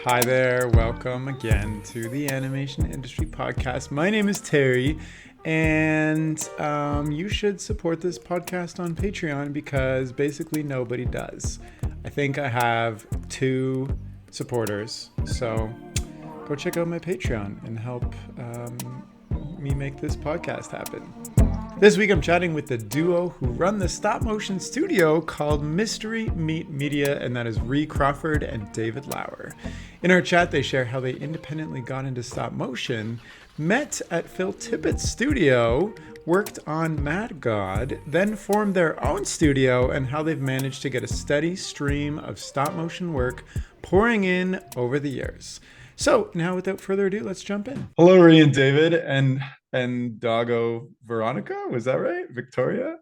Hi there, welcome again to the Animation Industry Podcast. My name is Terry, and you should support this podcast on Patreon because basically nobody does. I think I have 2 supporters, so go check out my Patreon and help me make this podcast happen. This week I'm chatting with the duo who run the stop motion studio called Mystery Meat Media, and that is Crawford and David Lauer. In our chat, they share how they independently got into stop motion, met at Phil Tippet's studio, worked on Mad God, then formed their own studio, and how they've managed to get a steady stream of stop motion work pouring in over the years. So now, without further ado, let's jump in. Hello, Ree and David, and doggo Veronica. Was that right? Victoria?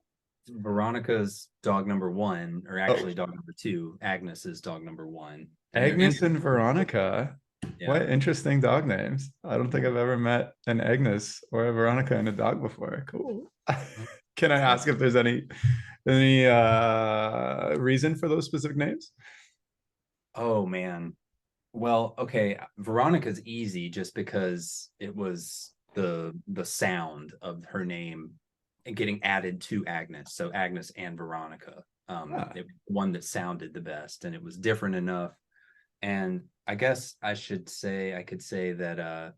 Veronica's dog number 1, or actually dog number 2. Agnes is dog number 1. Agnes and Veronica. Yeah. What interesting dog names. I don't think I've ever met an Agnes or a Veronica and a dog before. Cool. Can I ask if there's any reason for those specific names? Oh man. Well, okay, Veronica's easy just because it was the sound of her name getting added to Agnes. So Agnes and Veronica. It was one that sounded the best, and it was different enough. And I guess I could say that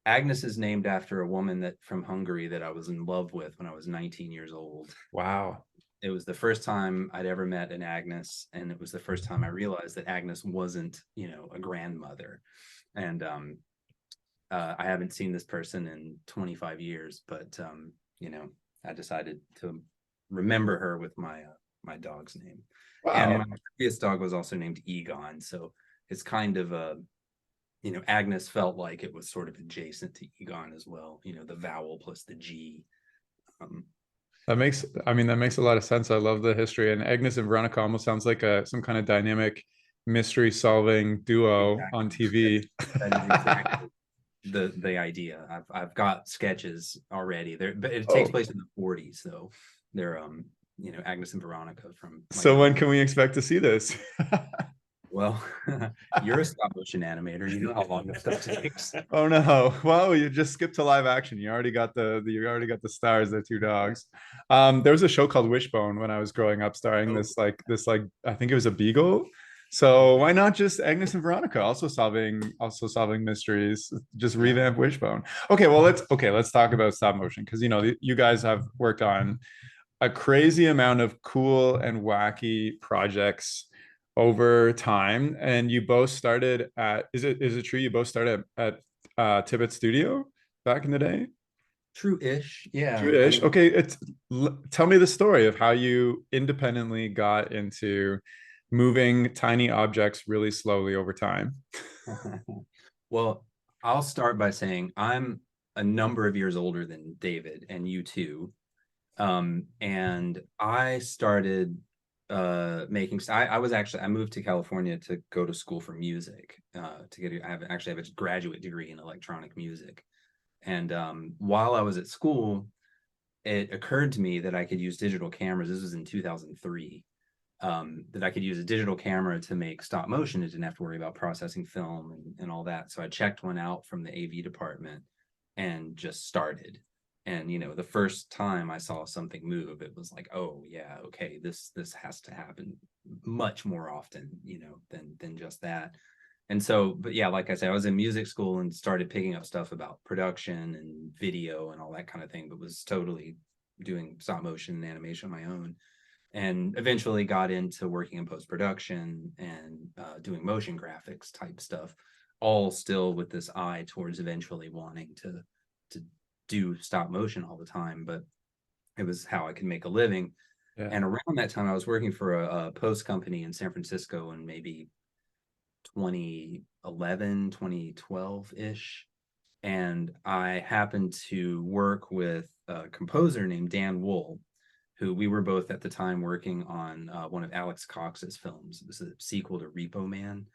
Agnes is named after a woman that from Hungary that I was in love with when I was 19 years old. Wow. It was the first time I'd ever met an Agnes, and it was the first time I realized that Agnes wasn't, a grandmother. And I haven't seen this person in 25 years, but I decided to remember her with my dog's name. Wow. And my previous dog was also named Egon, so it's kind of a Agnes felt like it was sort of adjacent to Egon as well. The vowel plus the G. That makes a lot of sense. I love the history. And Agnes and Veronica almost sounds like some kind of dynamic mystery solving duo on TV. That is exactly the idea. I've got sketches already there, but it takes place in the 40s, so they're Agnes and Veronica from So when can we expect to see this? Well, you're a stop motion animator. You know how long this stuff takes. Oh no! Well, you just skipped to live action. You already got the stars. They're 2 dogs. There was a show called Wishbone when I was growing up, starring this I think it was a beagle. So why not just Agnes and Veronica also solving mysteries? Just revamp Wishbone. Okay, well let's talk about stop motion because you guys have worked on a crazy amount of cool and wacky projects over time, and you both started at is it true you both started at Tippett Studio back in the day? True-ish, yeah. True-ish. Okay, tell me the story of how you independently got into moving tiny objects really slowly over time. Well, I'll start by saying I'm a number of years older than David and you too. And I started making I moved to California to go to school for music, I have a graduate degree in electronic music. And while I was at school, it occurred to me that I could use digital cameras. This was in 2003. That I could use a digital camera to make stop motion. I didn't have to worry about processing film and all that. So I checked one out from the AV department and just started. And the first time I saw something move, it was like, oh yeah, okay, this has to happen much more often, than just that. And so, but yeah, like I said, I was in music school and started picking up stuff about production and video and all that kind of thing, but was totally doing stop motion and animation on my own. And eventually got into working in post-production and doing motion graphics type stuff, all still with this eye towards eventually wanting to do stop motion all the time, but it was how I could make a living. Yeah. And around that time I was working for a post company in San Francisco in maybe 2011, 2012-ish. And I happened to work with a composer named Dan Wool, who we were both at the time working on one of Alex Cox's films. It was a sequel to Repo Man.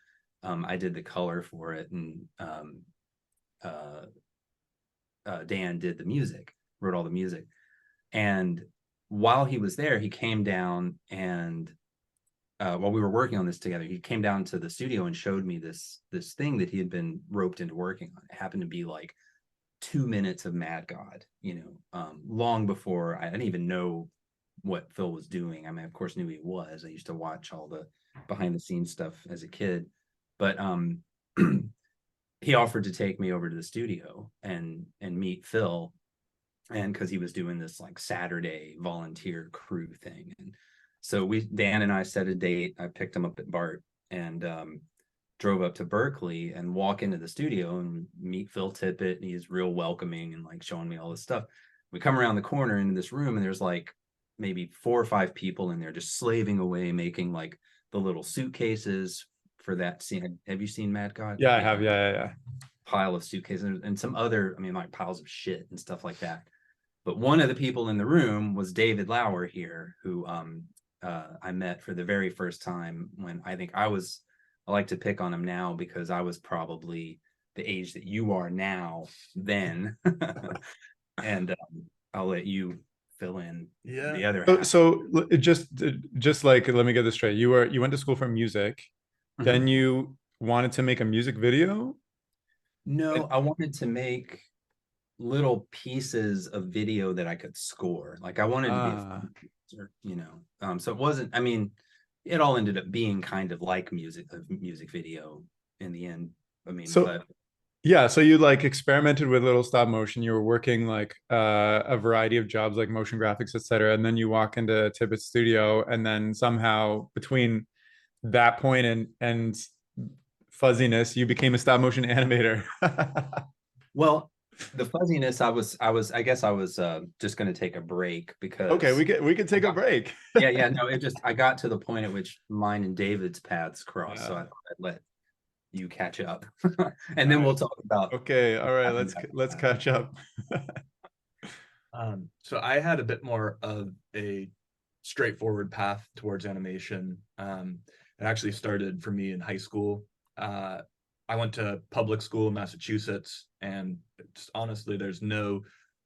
I did the color for it, and Dan did the music, wrote all the music. And while he was there, he came down and while we were working on this together, he came down to the studio and showed me this thing that he had been roped into working on. It happened to be like 2 minutes of Mad God, long before I didn't even know what Phil was doing. I mean, of course, knew he was. I used to watch all the behind the scenes stuff as a kid, but he offered to take me over to the studio and meet Phil, and because he was doing this like Saturday volunteer crew thing, and so Dan and I set a date. I picked him up at BART and drove up to Berkeley and walk into the studio and meet Phil Tippet. And he's real welcoming and like showing me all this stuff. We come around the corner into this room and there's like maybe 4 or 5 people in there just slaving away, making like the little suitcases for that scene. Have you seen Mad God? Yeah, I have. Yeah. Pile of suitcases and some other, I mean, like piles of shit and stuff like that. But one of the people in the room was David Lauer here, who I met for the very first time when I like to pick on him now because I was probably the age that you are now then. And I'll let you fill in the other half. So just like, let me get this straight. You went to school for music, then you wanted to make a music video? No, I wanted to make little pieces of video that I could score. Like I wanted to be, so it wasn't, I mean, it all ended up being kind of like a music video in the end. I mean, but yeah, so you like experimented with little stop motion. You were working like a variety of jobs like motion graphics, etc. And then you walk into Tippett's studio, and then somehow between that point and fuzziness, you became a stop motion animator. Well, the fuzziness, I guess I was just going to take a break because okay, we could take a break. yeah, no, I got to the point at which mine and David's paths crossed, so I thought I'd let you catch up, and then we'll talk about. Okay, all right, let's catch up. So I had a bit more of a straightforward path towards animation. It actually started for me in high school. I went to public school in Massachusetts, and honestly, there's no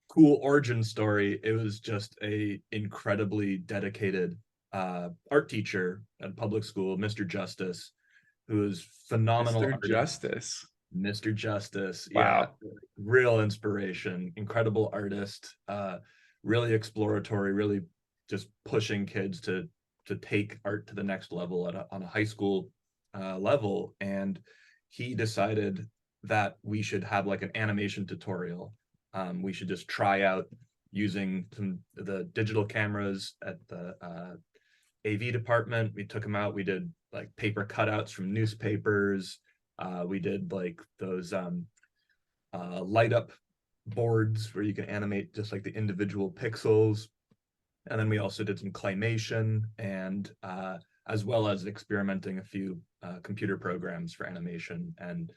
cool origin story. It was just a incredibly dedicated art teacher at public school, Mr. Justice, who is phenomenal. Mr. Justice. Mr. Justice. Wow. Yeah, real inspiration, incredible artist, really exploratory, really just pushing kids to take art to the next level on a high school level. And he decided that we should have like an animation tutorial. We should just try out using the digital cameras at the AV department. We took them out. We did like paper cutouts from newspapers. We did like those light up boards where you can animate just like the individual pixels. And then we also did some claymation and as well as experimenting a few computer programs for animation. And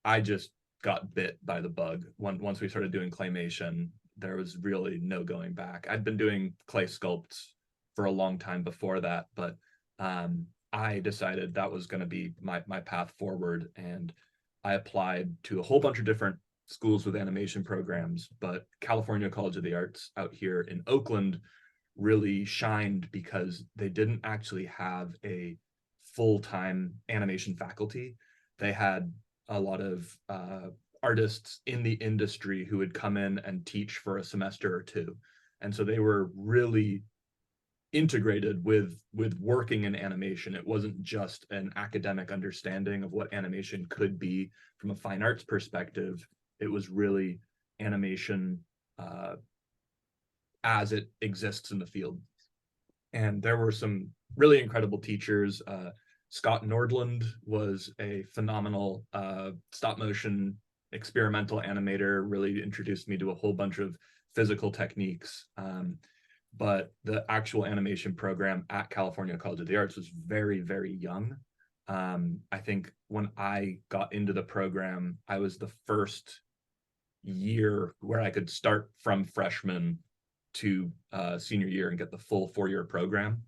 I just got bit by the bug. Once we started doing claymation, there was really no going back. I'd been doing clay sculpts for a long time before that, but I decided that was going to be my path forward. And I applied to a whole bunch of different schools with animation programs, but California College of the Arts out here in Oakland really shined because they didn't actually have a full-time animation faculty. They had a lot of artists in the industry who would come in and teach for a semester or two. And so they were really integrated with working in animation. It wasn't just an academic understanding of what animation could be from a fine arts perspective. It was really animation as it exists in the field. And there were some really incredible teachers. Scott Nordland was a phenomenal stop motion experimental animator, really introduced me to a whole bunch of physical techniques. But the actual animation program at California College of the Arts was very, very young. I think when I got into the program, I was the first year where I could start from freshman to senior year and get the full 4-year program.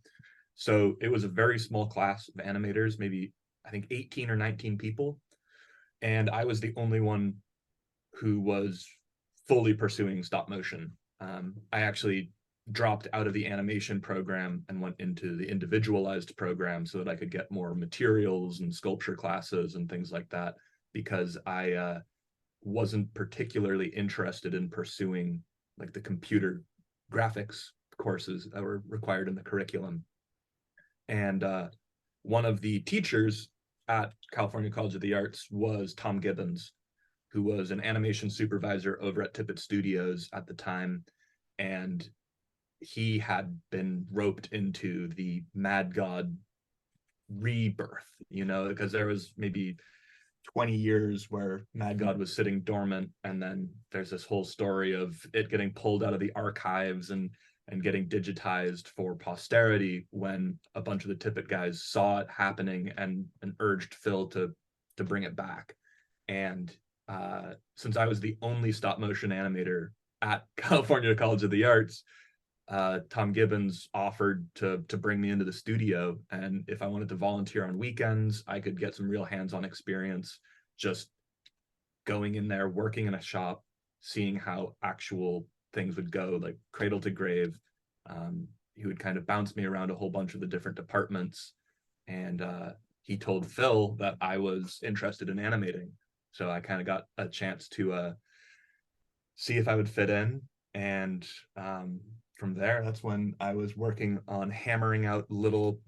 So it was a very small class of animators, maybe I think 18 or 19 people. And I was the only one who was fully pursuing stop motion. I actually dropped out of the animation program and went into the individualized program so that I could get more materials and sculpture classes and things like that, because I wasn't particularly interested in pursuing like the computer graphics courses that were required in the curriculum. And one of the teachers at California College of the Arts was Tom Gibbons, who was an animation supervisor over at Tippett Studios at the time. And he had been roped into the Mad God rebirth, because there was maybe 20 years where Mad God was sitting dormant, and then there's this whole story of it getting pulled out of the archives and getting digitized for posterity when a bunch of the Tippett guys saw it happening and urged Phil to bring it back. And since I was the only stop motion animator at California College of the Arts, Tom Gibbons offered to bring me into the studio, and if I wanted to volunteer on weekends, I could get some real hands-on experience just going in there, working in a shop, seeing how actual things would go, like cradle to grave. He would kind of bounce me around a whole bunch of the different departments, and he told Phil that I was interested in animating, so I kind of got a chance to see if I would fit in. And from there, that's when I was working on hammering out little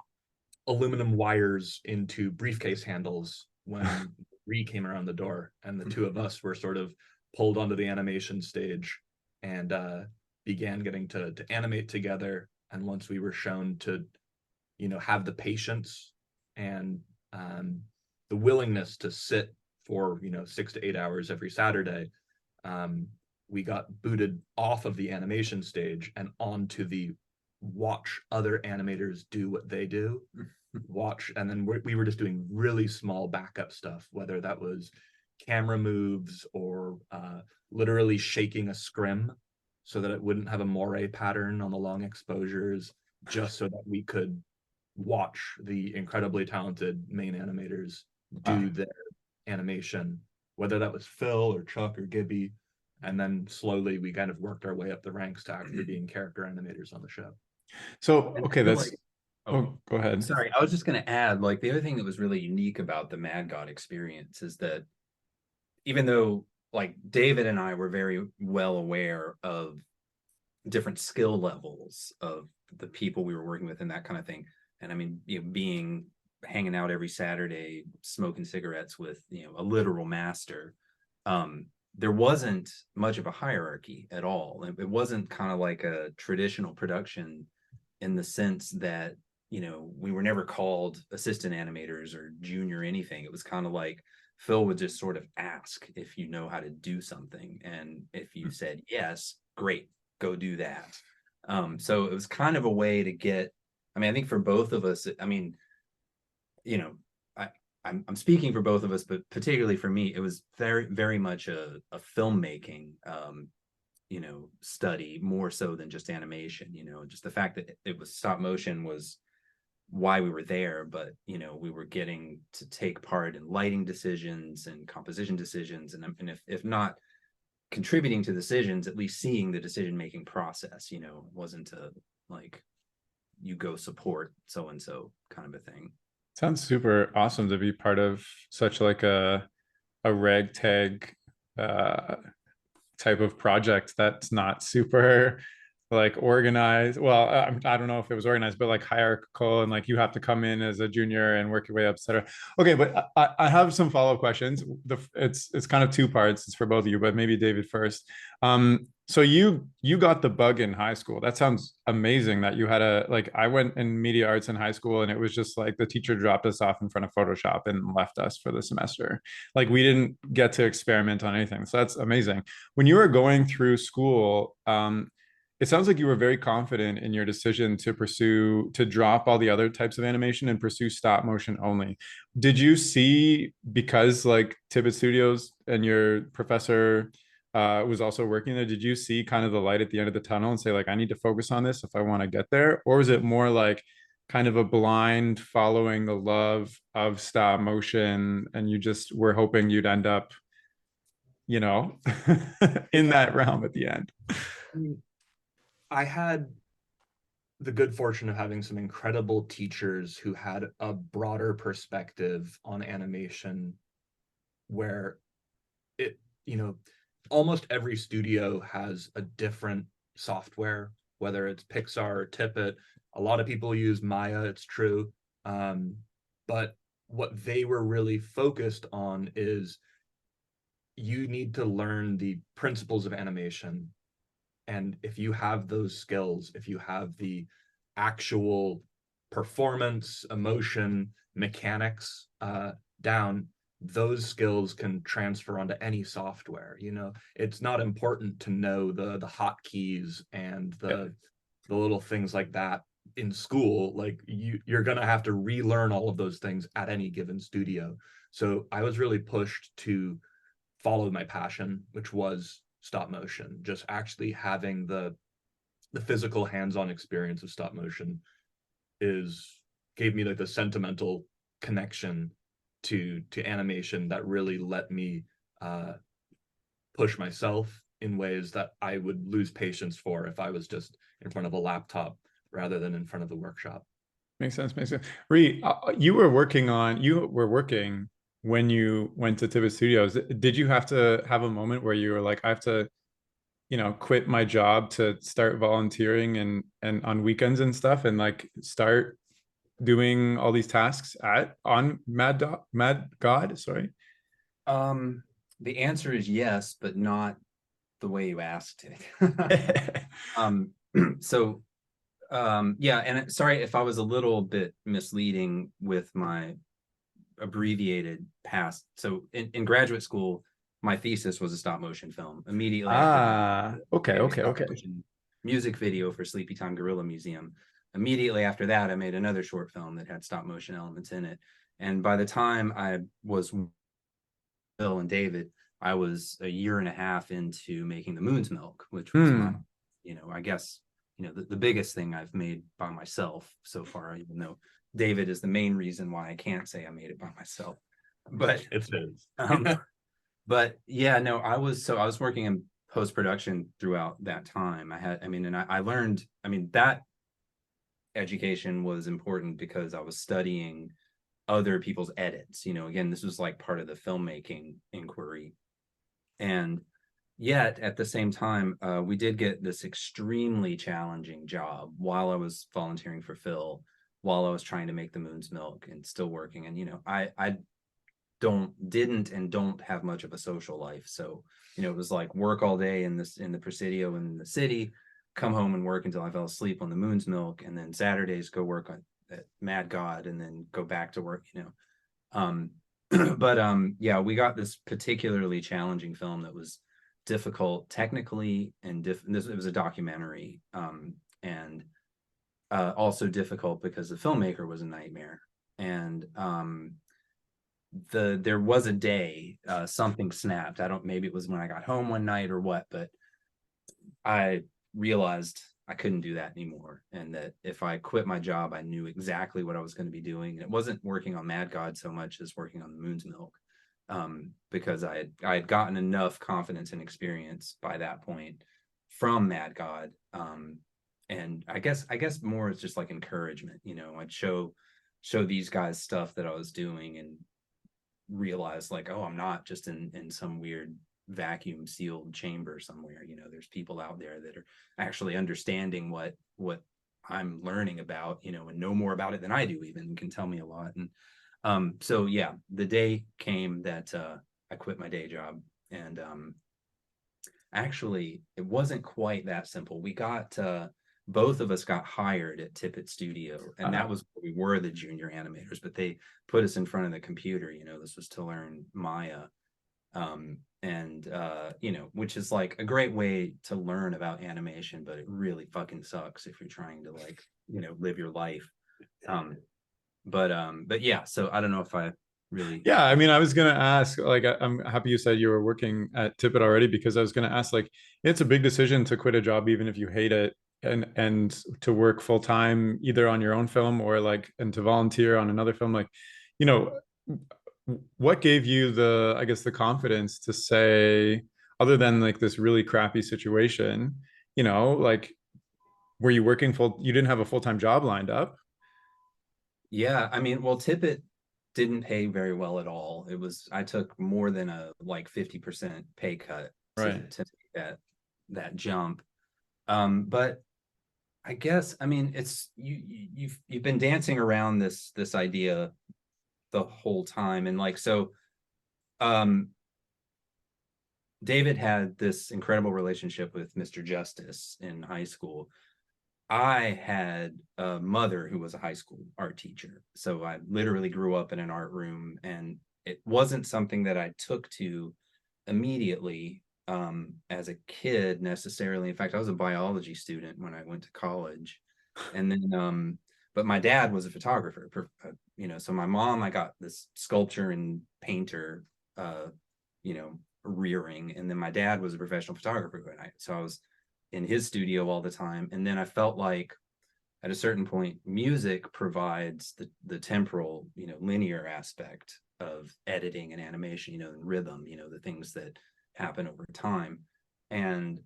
aluminum wires into briefcase handles when Ree came around the door, and the two of us were sort of pulled onto the animation stage and began getting to animate together. And once we were shown to, have the patience and the willingness to sit for 6 to 8 hours every Saturday, we got booted off of the animation stage and onto the watch other animators do what they do. Watch, and then we were just doing really small backup stuff, whether that was camera moves or literally shaking a scrim so that it wouldn't have a moire pattern on the long exposures, just so that we could watch the incredibly talented main animators do their animation, whether that was Phil or Chuck or Gibby. And then slowly we kind of worked our way up the ranks to actually being character animators on the show. So, okay, that's like, oh, go ahead. Sorry, I was just going to add, like, the other thing that was really unique about the Mad God experience is that even though, like, David and I were very well aware of different skill levels of the people we were working with and that kind of thing, and I mean, hanging out every Saturday, smoking cigarettes with, a literal master, there wasn't much of a hierarchy at all. It wasn't kind of like a traditional production in the sense that, we were never called assistant animators or junior anything. It was kind of like Phil would just sort of ask if you know how to do something. And if you said yes, great, go do that. So it was kind of a way to get, I think for both of us, I'm speaking for both of us, but particularly for me, it was very, very much a filmmaking, study, more so than just animation. Just the fact that it was stop motion was why we were there, but we were getting to take part in lighting decisions and composition decisions, and if not contributing to decisions, at least seeing the decision-making process. It wasn't a like you go support so and so kind of a thing. Sounds super awesome to be part of such like a ragtag type of project that's not super like organized. Well, I don't know if it was organized, but like hierarchical, and like you have to come in as a junior and work your way up, etc. Okay, but I have some follow-up questions. It's kind of two parts. It's for both of you, but maybe David first. So you got the bug in high school. That sounds amazing that you had I went in media arts in high school, and it was just like the teacher dropped us off in front of Photoshop and left us for the semester. Like we didn't get to experiment on anything. So that's amazing. When you were going through school, it sounds like you were very confident in your decision to drop all the other types of animation and pursue stop motion only. Did you see, because like Tippett Studios and your professor was also working there, did you see kind of the light at the end of the tunnel and say like, I need to focus on this if I want to get there? Or is it more like kind of a blind following the love of stop motion, and you just were hoping you'd end up, in that realm at the end? I had the good fortune of having some incredible teachers who had a broader perspective on animation, where it, almost every studio has a different software, whether it's Pixar or Tippett. A lot of people use Maya, it's true. But what they were really focused on is you need to learn the principles of animation. And if you have those skills, if you have the actual performance, emotion, mechanics down, those skills can transfer onto any software. It's not important to know the hotkeys and the little things like that in school. Like you're gonna have to relearn all of those things at any given studio. So I was really pushed to follow my passion, which was stop motion. Just actually having the physical hands-on experience of stop motion gave me like the sentimental connection to animation that really let me push myself in ways that I would lose patience for if I was just in front of a laptop rather than in front of the workshop. Makes sense. Makes sense. Ree, you were working when you went to Tippett Studios. Did you have to have a moment where you were like, I have to, quit my job to start volunteering and on weekends and stuff, and like start doing all these tasks on Mad God? Sorry. The answer is yes, but not the way you asked it. So yeah, and sorry if I was a little bit misleading with my abbreviated past. So in graduate school, my thesis was a stop motion film. Immediately after Okay. music video for Sleepy Time Gorilla Museum. Immediately after that, I made another short film that had stop motion elements in it. And by the time I was Phil and David, I was a year and a half into making The Moon's Milk, which was my, I guess, the biggest thing I've made by myself so far, even though David is the main reason why I can't say I made it by myself. But it's his. But yeah, no, I was working in post-production throughout that time. I learned, that education was important because I was studying other people's edits. Again, this was like part of the filmmaking inquiry. And yet at the same time, we did get this extremely challenging job while I was volunteering for Phil, while I was trying to make The Moon's Milk and still working. And I didn't and don't have much of a social life, so it was like work all day in the Presidio in the city, come home and work until I fell asleep on The Moon's Milk, and then Saturdays go work at Mad God, and then go back to work. But yeah, we got this particularly challenging film that was difficult technically, and it was a documentary, and also difficult because the filmmaker was a nightmare. And there was a day something snapped. Maybe it was when I got home one night or what, but I realized I couldn't do that anymore, and that if I quit my job, I knew exactly what I was going to be doing. And it wasn't working on Mad God so much as working on The Moon's Milk, because I had gotten enough confidence and experience by that point from Mad God, and I guess more is just like encouragement. I'd show these guys stuff that I was doing and realize like, oh, I'm not just in some weird vacuum sealed chamber somewhere. There's people out there that are actually understanding what I'm learning about, and know more about it than I do, even, and can tell me a lot. And so yeah, the day came that I quit my day job. And actually it wasn't quite that simple. We got both of us got hired at Tippett Studio, and that was where we were the junior animators, but they put us in front of the computer. This was to learn Maya, and which is like a great way to learn about animation, but it really fucking sucks if you're trying to like live your life. But yeah, so I don't know if I really. Yeah, I was gonna ask, like, I'm happy you said you were working at Tippett already, because I was gonna ask, like, it's a big decision to quit a job even if you hate it, and to work full time either on your own film or like, and to volunteer on another film. Like, you know, what gave you the confidence to say, other than like this really crappy situation, like were you working you didn't have a full-time job lined up? Yeah, I mean, well, Tippett didn't pay very well at all. I took more than a like 50% pay cut Right. to make that jump. But I guess, I mean, it's you've been dancing around this idea the whole time. And like, so um David had this incredible relationship with Mr. Justice in high school. I had a mother who was a high school art teacher. So I literally grew up in an art room, and it wasn't something that I took to immediately as a kid necessarily. In fact, I was a biology student when I went to college. And then, but my dad was a photographer, so my mom, I got this sculpture and painter, you know, rearing. And then my dad was a professional photographer. So I was in his studio all the time. And then I felt like at a certain point, music provides the temporal, linear aspect of editing and animation, and rhythm, the things that happen over time. And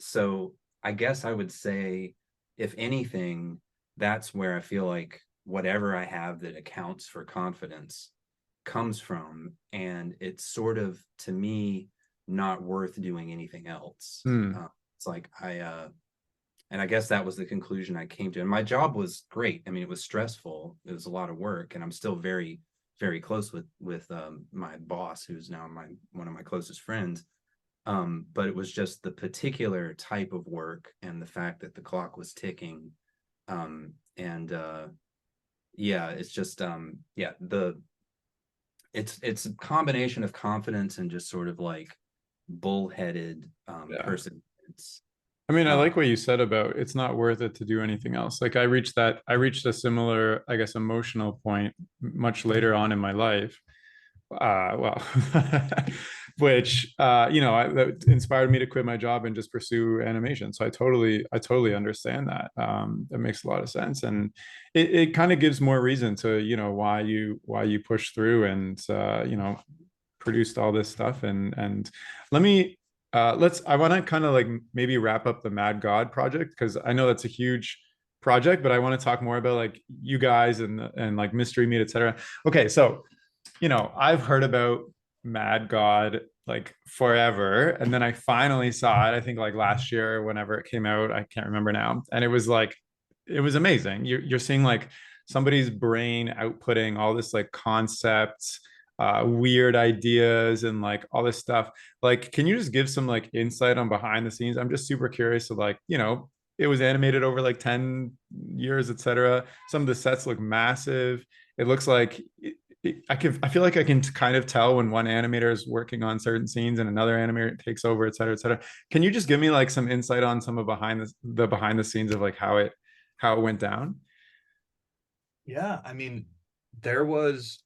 so I guess I would say, if anything, that's where I feel like whatever I have that accounts for confidence comes from. And it's sort of, to me, not worth doing anything else. It's like and I guess that was the conclusion I came to. And my job was great. I mean, it was stressful. It was a lot of work, and I'm still very, very close with my boss, who's now one of my closest friends. But it was just the particular type of work and the fact that the clock was ticking. And yeah, it's just it's a combination of confidence and just sort of like bullheaded perseverance. I mean, I like what you said about it's not worth it to do anything else. Like I reached a similar, I guess, emotional point much later on in my life. Well, which that inspired me to quit my job and just pursue animation. So I totally understand that. That makes a lot of sense, and it kind of gives more reason to why you push through and produced all this stuff. And let me I want to kind of like maybe wrap up the Mad God project, because I know that's a huge project, but I want to talk more about like you guys and like Mystery Meat, etc. Okay, so I've heard about Mad God like forever, and then I finally saw it, I think like last year, whenever it came out, I can't remember now, and it was amazing. You're seeing like somebody's brain outputting all this like concepts, weird ideas, and like all this stuff. Like, can you just give some like insight on behind the scenes? I'm just super curious to like, it was animated over like 10 years, etc. Some of the sets look massive. It looks like I feel like I can kind of tell when one animator is working on certain scenes and another animator takes over, et cetera, et cetera. Can you just give me like some insight on some of the behind the scenes of like how it went down? Yeah, I mean, there was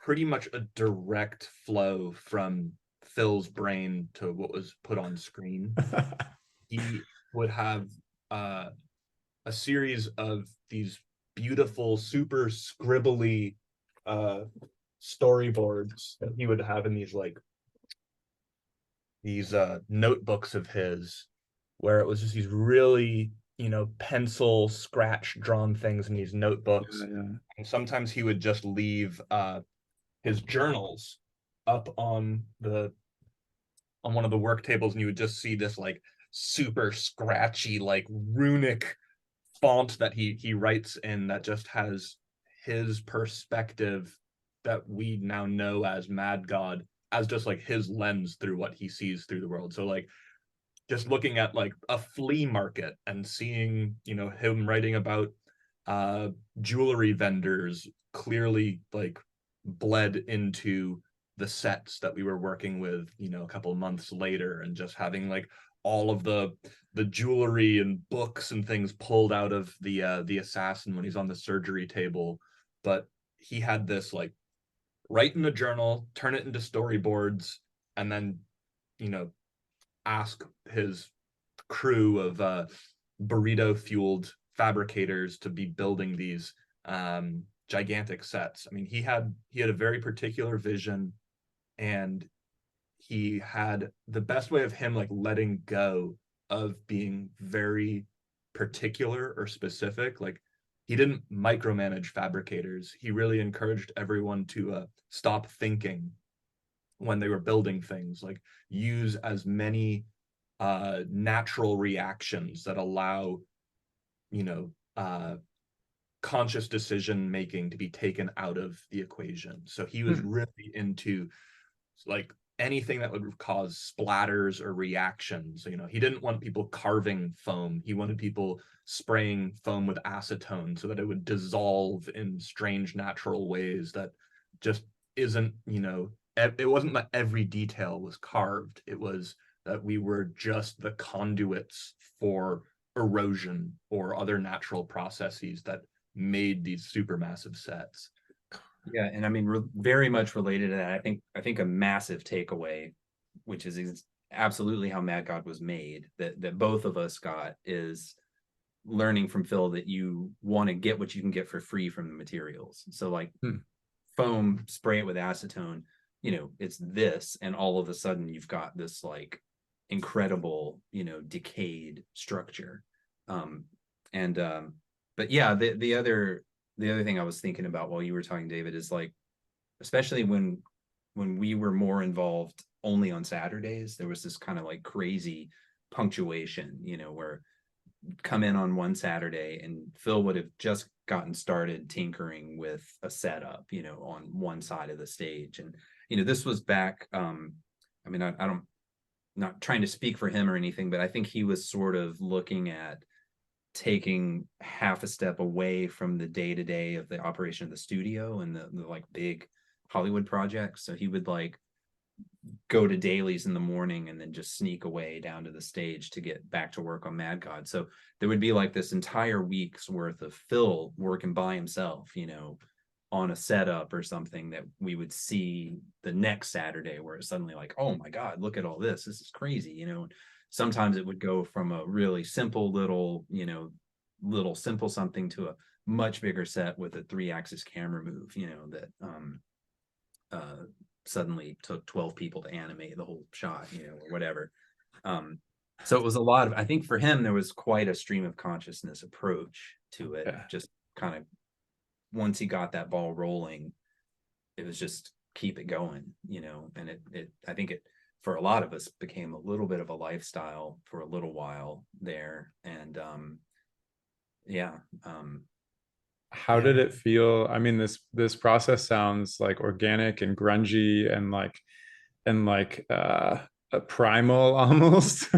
pretty much a direct flow from Phil's brain to what was put on screen. He would have a series of these beautiful, super scribbly storyboards that he would have in these notebooks of his, where it was just these really pencil scratch drawn things in these notebooks. Yeah. And sometimes he would just leave his journals up on one of the work tables, and you would just see this like super scratchy, like runic font that he writes in, that just has his perspective that we now know as Mad God, as just like his lens through what he sees through the world. So like just looking at like a flea market and seeing him writing about jewelry vendors, clearly like bled into the sets that we were working with a couple of months later, and just having like all of the jewelry and books and things pulled out of the assassin when he's on the surgery table. But he had this like write in a journal, turn it into storyboards, and then ask his crew of burrito fueled fabricators to be building these gigantic sets. I mean, he had a very particular vision, and he had the best way of him like letting go of being very particular or specific. Like, he didn't micromanage fabricators. He really encouraged everyone to stop thinking when they were building things, like use as many natural reactions that allow, you know, conscious decision making to be taken out of the equation. So he was really into like anything that would cause splatters or reactions. You know, he didn't want people carving foam. He wanted people spraying foam with acetone so that it would dissolve in strange natural ways that just isn't, you know, it wasn't that every detail was carved. It was that we were just the conduits for erosion or other natural processes that made these supermassive sets. Yeah, and I mean, very much related to that. I think a massive takeaway, which is absolutely how Mad God was made, that both of us got, is learning from Phil that you want to get what you can get for free from the materials. So like foam, spray it with acetone, you know, it's this, and all of a sudden you've got this like incredible, you know, decayed structure. But yeah, the other thing I was thinking about while you were talking, David, is like, especially when we were more involved only on Saturdays, there was this kind of like crazy punctuation, you know, where come in on one Saturday and Phil would have just gotten started tinkering with a setup, you know, on one side of the stage. And, you know, this was back, I mean, I don't, not trying to speak for him or anything, but I think he was sort of looking at taking half a step away from the day-to-day of the operation of the studio and the like big Hollywood projects. So he would like go to dailies in the morning and then just sneak away down to the stage to get back to work on Mad God. So there would be like this entire week's worth of Phil working by himself, you know, on a setup or something that we would see the next Saturday, where it's suddenly like, oh my God, look at all this. This is crazy, you know. Sometimes it would go from a really simple little, you know, little simple something to a much bigger set with a 3-axis camera move, you know, that suddenly took 12 people to animate the whole shot, you know, or whatever. So it was a lot of, I think for him, there was quite a stream of consciousness approach to it. Yeah. Just kind of, once he got that ball rolling, it was just keep it going, you know. And I think it, for a lot of us, became a little bit of a lifestyle for a little while there. And how did it feel? I mean, this process sounds like organic and grungy and like a primal almost.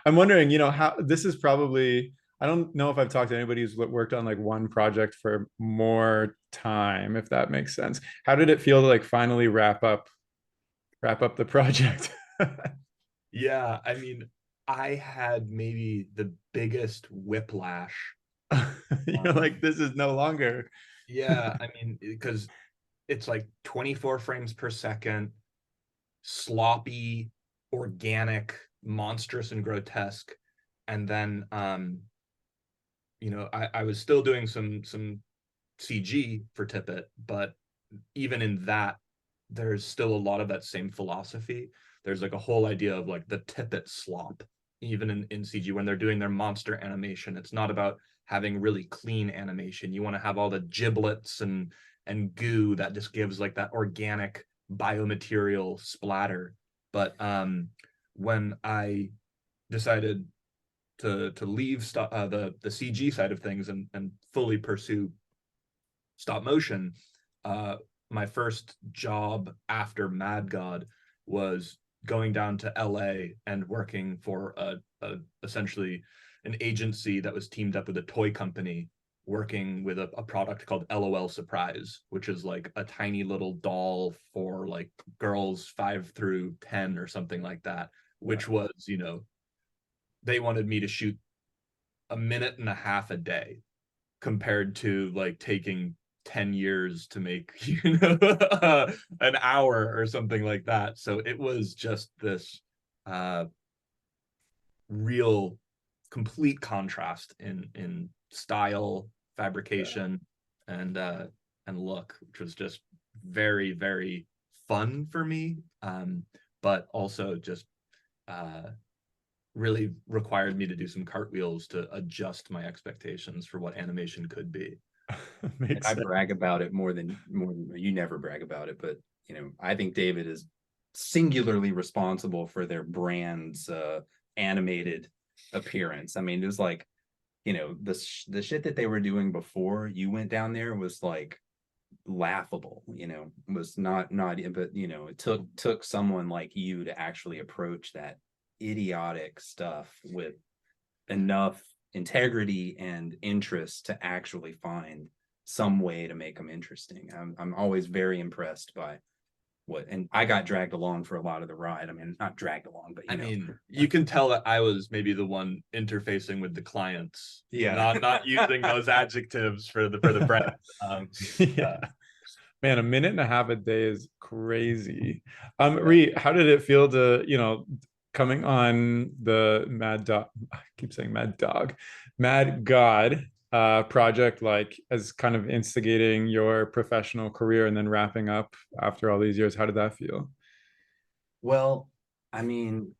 I'm wondering, you know, how this is probably, I don't know if I've talked to anybody who's worked on like one project for more time, if that makes sense. How did it feel to like finally wrap up the project? Yeah, I mean, I had maybe the biggest whiplash. You're like, this is no longer. Yeah, I mean, because it's like 24 frames per second, sloppy, organic, monstrous, and grotesque. And then you know, I was still doing some CG for Tippett, but even in that, there's still a lot of that same philosophy. There's like a whole idea of like the Tippett slop, even in CG when they're doing their monster animation. It's not about having really clean animation. You want to have all the giblets and goo that just gives like that organic biomaterial splatter. But when I decided to leave the CG side of things and fully pursue stop motion, my first job after Mad God was going down to LA and working for a essentially an agency that was teamed up with a toy company, working with a product called LOL Surprise, which is like a tiny little doll for like girls 5 through 10 or something like that, which was, you know, they wanted me to shoot a minute and a half a day compared to like taking 10 years to make, you know, an hour or something like that. So it was just this real complete contrast in style, fabrication, and look, which was just very, very fun for me, but also just really required me to do some cartwheels to adjust my expectations for what animation could be. And I brag about it more than you never brag about it, but I think David is singularly responsible for their brand's animated appearance. I mean, it was like, the shit that they were doing before you went down there was like laughable, was not, but it took someone like you to actually approach that idiotic stuff with enough integrity and interest to actually find some way to make them interesting. I'm always very impressed by and I got dragged along for a lot of the ride. I mean, not dragged along, but you can tell that I was maybe the one interfacing with the clients, yeah, not using those adjectives for the brand. Yeah. Man, a minute and a half a day is crazy. Ree, how did it feel to, coming on the Mad Dog, I keep saying Mad Dog, Mad God project, like as kind of instigating your professional career and then wrapping up after all these years? How did that feel? Well, I mean,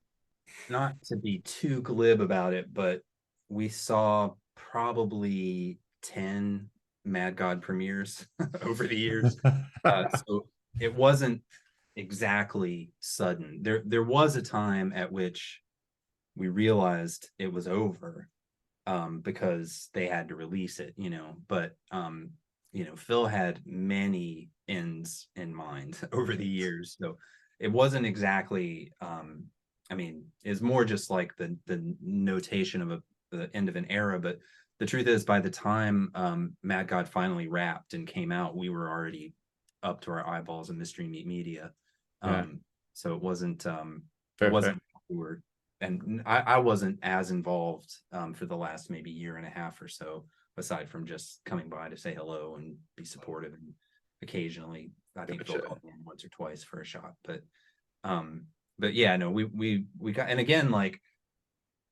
not to be too glib about it, but we saw probably 10 Mad God premieres over the years. So it wasn't exactly sudden. There was a time at which we realized it was over, because they had to release it, but Phil had many ends in mind over the years. So it wasn't exactly, I mean, it's more just like the notation of the end of an era. But the truth is, by the time Mad God finally wrapped and came out, we were already up to our eyeballs in Mystery Meat Media. Yeah. So it wasn't Fair. we were, and I wasn't as involved for the last maybe year and a half or so, aside from just coming by to say hello and be supportive, and occasionally I think Phil called me in once or twice for a shot. But yeah, no, we got, and again, like,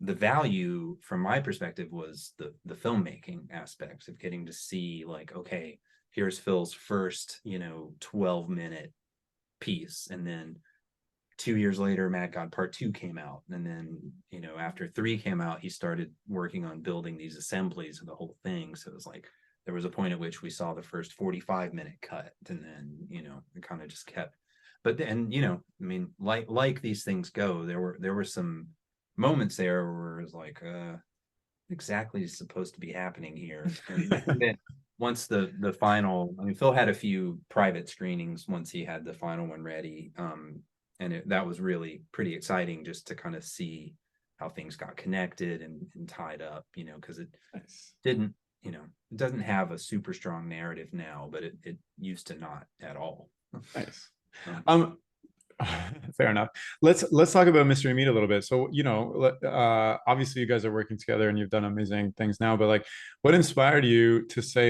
the value from my perspective was the filmmaking aspects of getting to see, like, okay, here's Phil's first 12-minute piece, and then 2 years later Mad God Part 2 came out, and then after 3 came out, he started working on building these assemblies of the whole thing. So it was like there was a point at which we saw the first 45-minute cut, and then it kind of just kept. But then I mean, like these things go, there were some moments there where it was like, exactly is supposed to be happening here. And then once the final, I mean, Phil had a few private screenings once he had the final one ready, and that was really pretty exciting, just to kind of see how things got connected and tied up, because it didn't, it doesn't have a super strong narrative now, but it used to not at all. Nice. Fair enough. Let's talk about Mystery Meat a little bit. So, obviously you guys are working together and you've done amazing things now, but like, what inspired you to say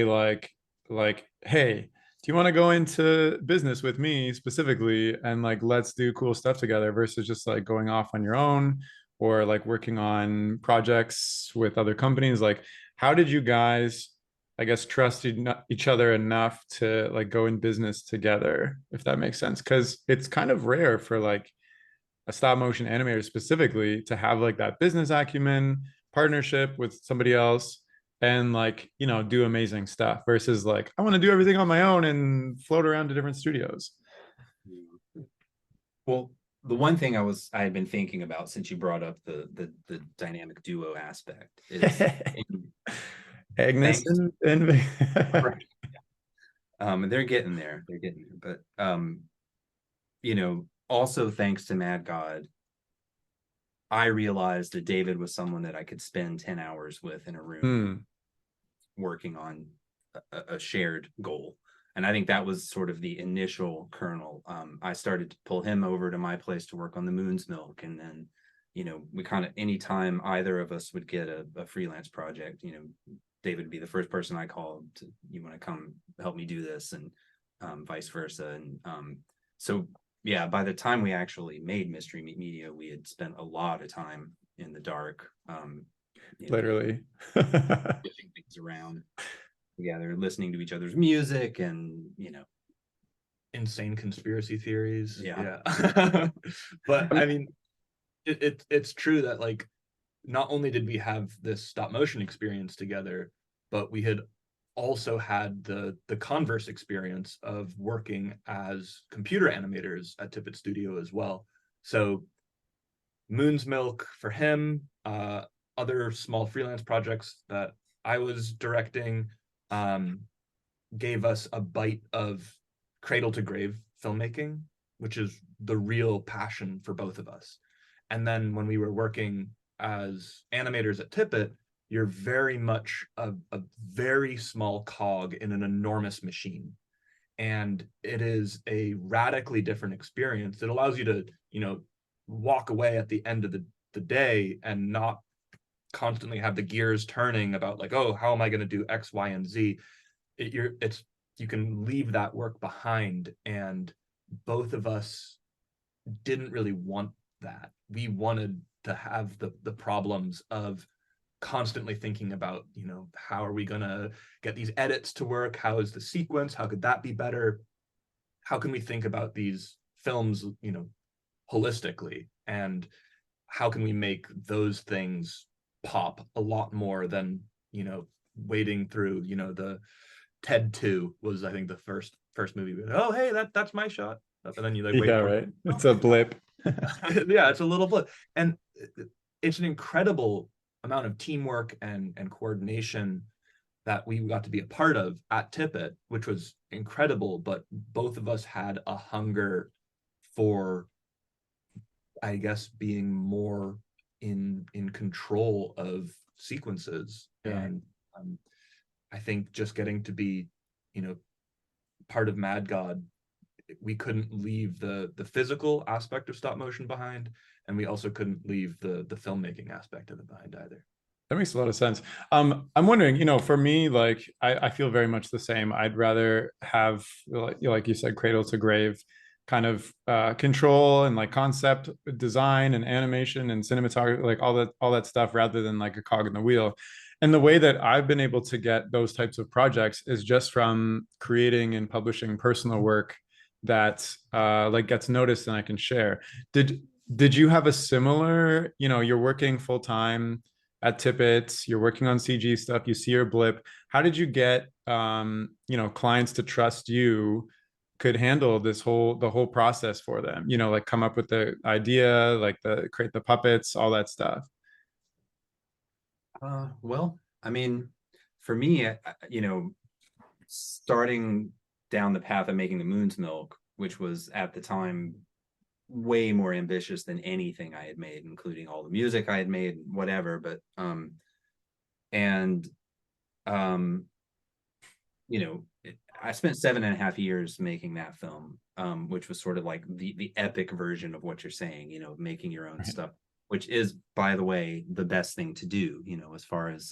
hey, do you want to go into business with me specifically, and like, let's do cool stuff together, versus just like going off on your own, or like working on projects with other companies? Like, how did you guys, I guess, trust each other enough to like go in business together, if that makes sense? Because it's kind of rare for like a stop motion animator specifically to have like that business acumen, partnership with somebody else, and like, do amazing stuff, versus like, I want to do everything on my own and float around to different studios. Well, the one thing I had been thinking about since you brought up the dynamic duo aspect is Agnes and right. They're getting there. But also thanks to Mad God, I realized that David was someone that I could spend 10 hours with in a room working on a shared goal. And I think that was sort of the initial kernel. I started to pull him over to my place to work on the Moon's Milk. And then, we kind of, anytime either of us would get a freelance project, David would be the first person I called to, you want to come help me do this, and vice versa. And so, yeah, by the time we actually made Mystery Meat Media, we had spent a lot of time in the dark, literally shifting things around together, listening to each other's music, and insane conspiracy theories. Yeah. But I mean, it's true that, like, not only did we have this stop motion experience together, but we had also had the converse experience of working as computer animators at Tippett Studio as well. So Moon's Milk for him, other small freelance projects that I was directing, gave us a bite of cradle to grave filmmaking, which is the real passion for both of us. And then when we were working as animators at Tippett, you're very much a very small cog in an enormous machine. And it is a radically different experience. It allows you to, walk away at the end of the day and not constantly have the gears turning about like, oh, how am I going to do X, Y, and Z? You can leave that work behind. And both of us didn't really want that. We wanted to have the problems of constantly thinking about, how are we going to get these edits to work? How is the sequence? How could that be better? How can we think about these films, holistically? And how can we make those things pop a lot more than, wading through, the Ted 2 was, I think, the first movie. Oh, hey, that's my shot. And then you like wait for right. It's a blip. yeah, it's a little blip. And it's an incredible amount of teamwork and coordination that we got to be a part of at Tippett, which was incredible. But both of us had a hunger for, I guess, being more in control of sequences. Yeah. And I think just getting to be, part of Mad God, we couldn't leave the physical aspect of stop motion behind, and we also couldn't leave the filmmaking aspect of it behind either. That makes a lot of sense. I'm wondering, for me, like I feel very much the same. I'd rather have, like you said, cradle to grave kind of control and like concept design and animation and cinematography, like all that stuff, rather than like a cog in the wheel. And the way that I've been able to get those types of projects is just from creating and publishing work that like gets noticed and I can share. Did you have a similar, you're working full time at Tippett, you're working on CG stuff, you see your blip. How did you get clients to trust you could handle the whole process for them? Like come up with the idea, like create the puppets, all that stuff. Well, I mean, for me, starting down the path of making the Moon's Milk, which was at the time way more ambitious than anything I had made, including all the music I had made, whatever. But I spent 7.5 years making that film, which was sort of like the epic version of what you're saying, making your own stuff, which is, by the way, the best thing to do, as far as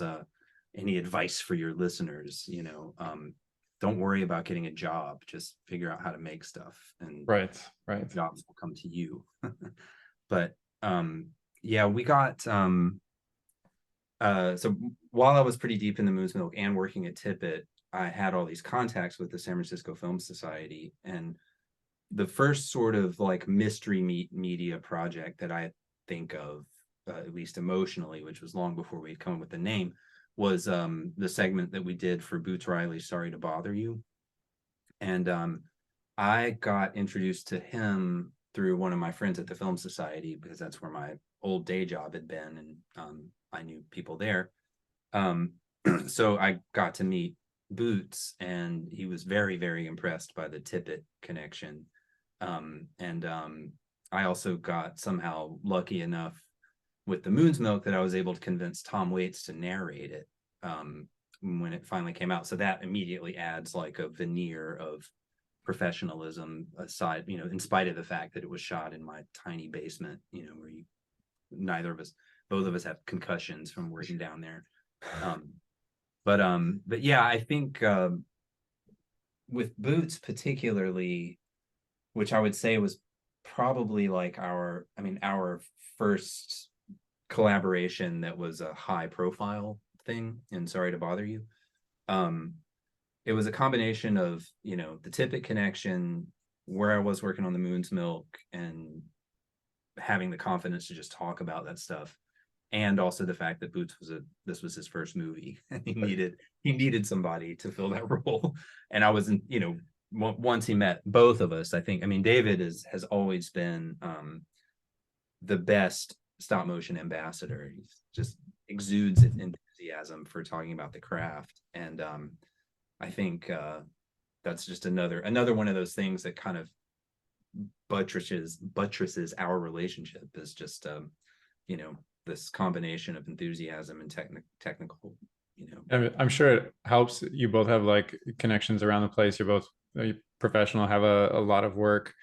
any advice for your listeners, don't worry about getting a job, just figure out how to make stuff, and right jobs will come to you. But yeah, we got so while I was pretty deep in the Moon's Milk and working at Tippett, I had all these contacts with the San Francisco Film Society. And the first sort of like mystery media project that I think of, at least emotionally, which was long before we'd come up with the name, was the segment that we did for Boots Riley's Sorry to Bother You. And I got introduced to him through one of my friends at the Film Society, because that's where my old day job had been, and I knew people there. So I got to meet Boots, and he was very, very impressed by the Tippett connection. I also got somehow lucky enough with the Moon's Milk that I was able to convince Tom Waits to narrate it when it finally came out. So that immediately adds like a veneer of professionalism aside, in spite of the fact that it was shot in my tiny basement, where both of us have concussions from working down there. But yeah, I think with Boots particularly, which I would say was probably like our first collaboration that was a high profile thing, and Sorry to Bother You. It was a combination of, the Tippett connection, where I was working on the Moon's Milk and having the confidence to just talk about that stuff, and also the fact that Boots this was his first movie, and he needed somebody to fill that role. And I wasn't, once he met both of us, I think, I mean, David has always been the best stop motion ambassador. He just exudes enthusiasm for talking about the craft, and I think that's just another one of those things that kind of buttresses our relationship, is just this combination of enthusiasm and technical. I'm sure it helps. You both have like connections around the place. You're both professional, have a lot of work.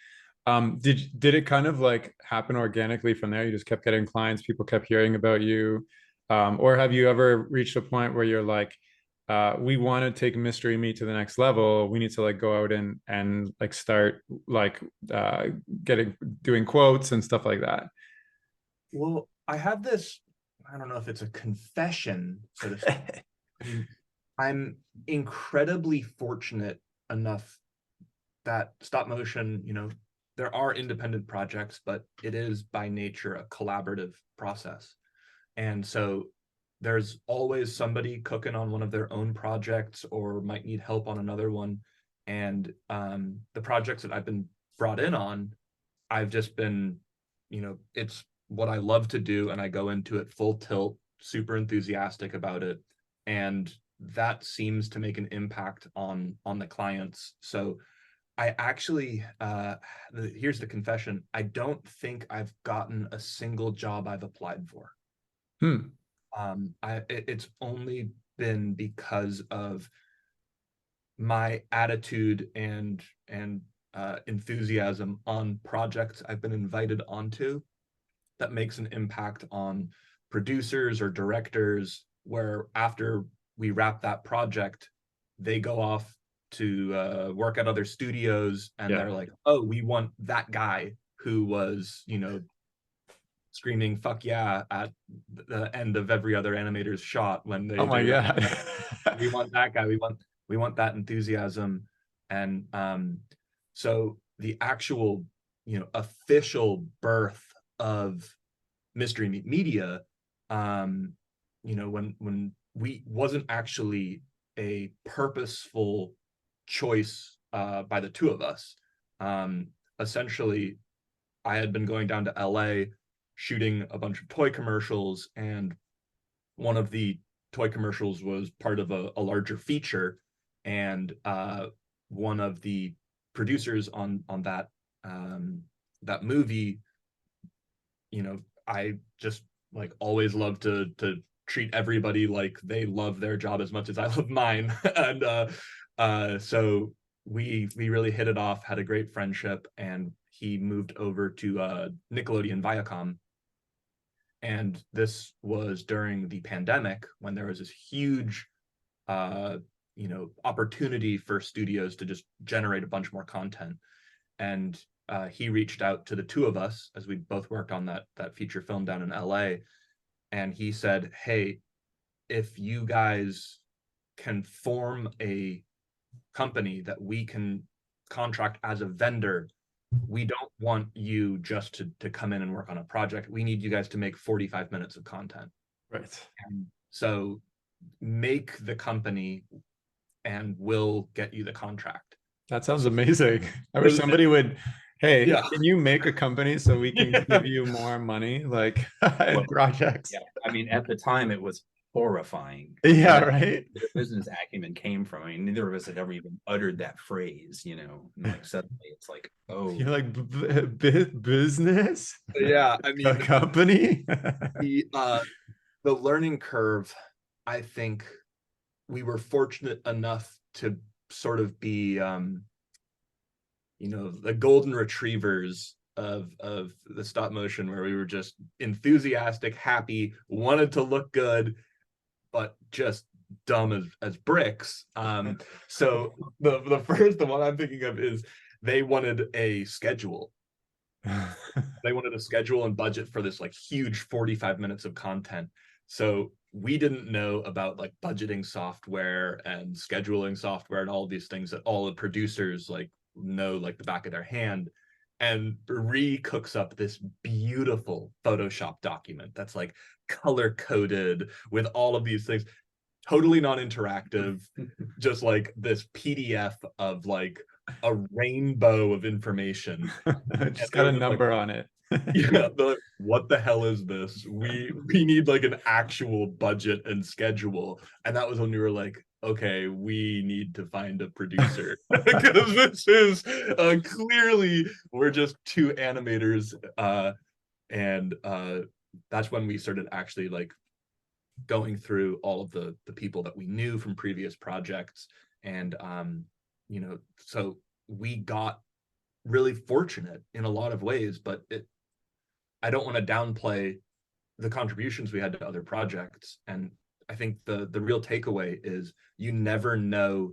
Did it kind of like happen organically from there? You just kept getting clients, people kept hearing about you, or have you ever reached a point where you're like, we want to take Mystery Meat to the next level. We need to like go out and like start like doing quotes and stuff like that. Well, I have this, I don't know if it's a confession, so to speak. I mean, I'm incredibly fortunate enough that stop motion, there are independent projects, but it is by nature a collaborative process. And so there's always somebody cooking on one of their own projects or might need help on another one. And the projects that I've been brought in on, I've just been, it's what I love to do, and I go into it full tilt, super enthusiastic about it. And that seems to make an impact on the clients. So I actually, here's the confession, I don't think I've gotten a single job I've applied for. It's only been because of my attitude and enthusiasm on projects I've been invited onto that makes an impact on producers or directors, where after we wrap that project, they go off to work at other studios, and they're like, oh, we want that guy who was, screaming "fuck yeah" at the end of every other animator's shot when they. Oh my god! We want that guy. We want that enthusiasm, and so the actual, official birth of Mystery Meat Media, when we wasn't actually a purposeful choice by the two of us. Essentially, I had been going down to LA shooting a bunch of toy commercials, and one of the toy commercials was part of a larger feature, and one of the producers on that that movie, I just like always love to treat everybody like they love their job as much as I love mine. And so we really hit it off, had a great friendship, and he moved over to Nickelodeon Viacom. And this was during the pandemic, when there was this huge opportunity for studios to just generate a bunch more content. And he reached out to the two of us, as we both worked on that feature film down in LA, and he said, hey, if you guys can form a company that we can contract as a vendor, we don't want you just to come in and work on a project. We need you guys to make 45 minutes of content. Right. And so make the company and we'll get you the contract. That sounds amazing. I wish somebody would, hey, Yeah. Can you make a company so we can give you more money, like projects? Yeah, I mean, at the time it was horrifying. Yeah, right. The business acumen came from. I mean, neither of us had ever even uttered that phrase, and like suddenly it's like, oh, you're like business. Yeah, I mean, a company. the learning curve, I think we were fortunate enough to sort of be the golden retrievers of the stop motion, where we were just enthusiastic, happy, wanted to look good, but just dumb as bricks. So the one I'm thinking of is they wanted a schedule. They wanted a schedule and budget for this like huge 45 minutes of content. So we didn't know about like budgeting software and scheduling software and all these things that all the producers like know like the back of their hand. and cooks up this beautiful Photoshop document that's like color coded with all of these things, totally non-interactive, just like this PDF of like a rainbow of information. And Just they got were a just like, number on it. yeah, what the hell is this? We need like an actual budget and schedule. And that was when we were like, okay, we need to find a producer because this is clearly we're just two animators. And that's when we started actually like going through all of the people that we knew from previous projects. And so we got really fortunate in a lot of ways, but I don't want to downplay the contributions we had to other projects. And I think the real takeaway is you never know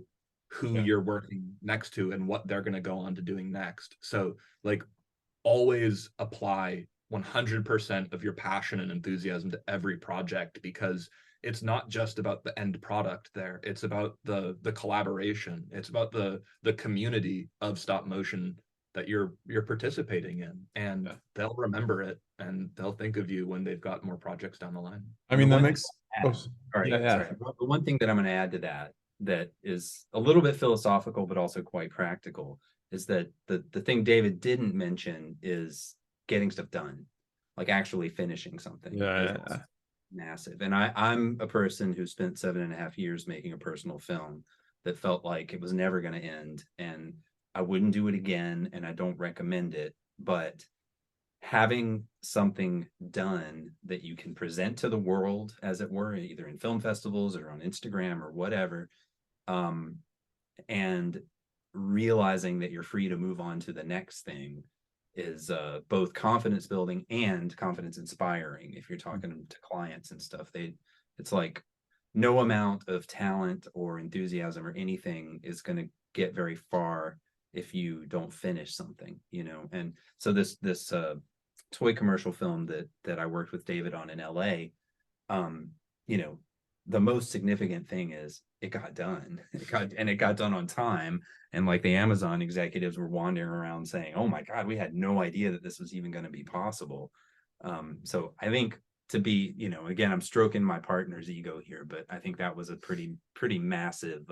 who you're working next to and what they're going to go on to doing next. So like always apply 100% of your passion and enthusiasm to every project, because it's not just about the end product there. It's about the collaboration. It's about the community of stop motion that you're participating in, and they'll remember it and they'll think of you when they've got more projects down the line. I mean, that makes sorry. The one thing that I'm going to add to that is a little bit philosophical but also quite practical is that the thing David didn't mention is getting stuff done, like actually finishing something. Massive. And I'm a person who spent 7.5 years making a personal film that felt like it was never going to end, and I wouldn't do it again, and I don't recommend it. But having something done that you can present to the world, as it were, either in film festivals or on Instagram or whatever, and realizing that you're free to move on to the next thing is both confidence building and confidence inspiring. If you're talking to clients and stuff, it's like no amount of talent or enthusiasm or anything is going to get very far if you don't finish something, And so this toy commercial film that I worked with David on in LA, the most significant thing is it got done. It got done on time. And like the Amazon executives were wandering around saying, "Oh my God, we had no idea that this was even going to be possible." So I think to be, again, I'm stroking my partner's ego here, but I think that was a pretty massive,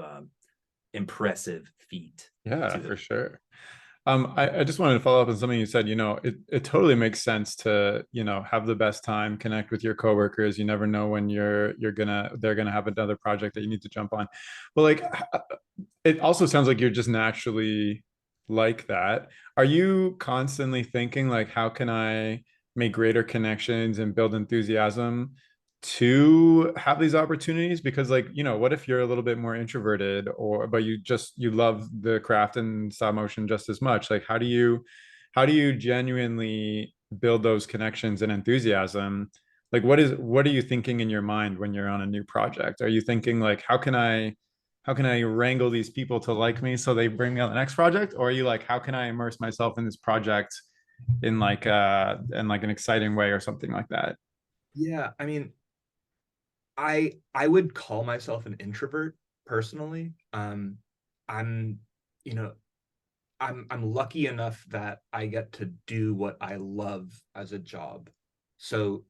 impressive feat. Yeah, for sure. I just wanted to follow up on something you said. It totally makes sense to, have the best time, connect with your coworkers. You never know when they're gonna have another project that you need to jump on. But like, it also sounds like you're just naturally like that. Are you constantly thinking like, how can I make greater connections and build enthusiasm to have these opportunities? Because like, what if you're a little bit more introverted, but you love the craft and stop motion just as much? Like, how do you genuinely build those connections and enthusiasm? Like, what are you thinking in your mind when you're on a new project? Are you thinking like, how can I wrangle these people to like me so they bring me on the next project? Or are you like, how can I immerse myself in this project in like an exciting way or something like that? Yeah, I mean, I would call myself an introvert personally. I'm you know I'm lucky enough that I get to do what I love as a job, so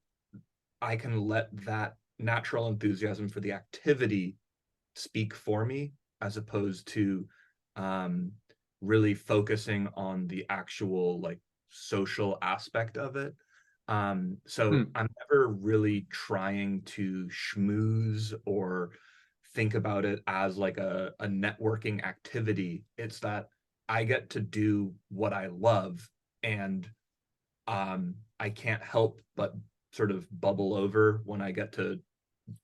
I can let that natural enthusiasm for the activity speak for me, as opposed to um, really focusing on the actual like social aspect of it. So I'm never really trying to schmooze or think about it as like a networking activity. It's that I get to do what I love, and I can't help but sort of bubble over when I get to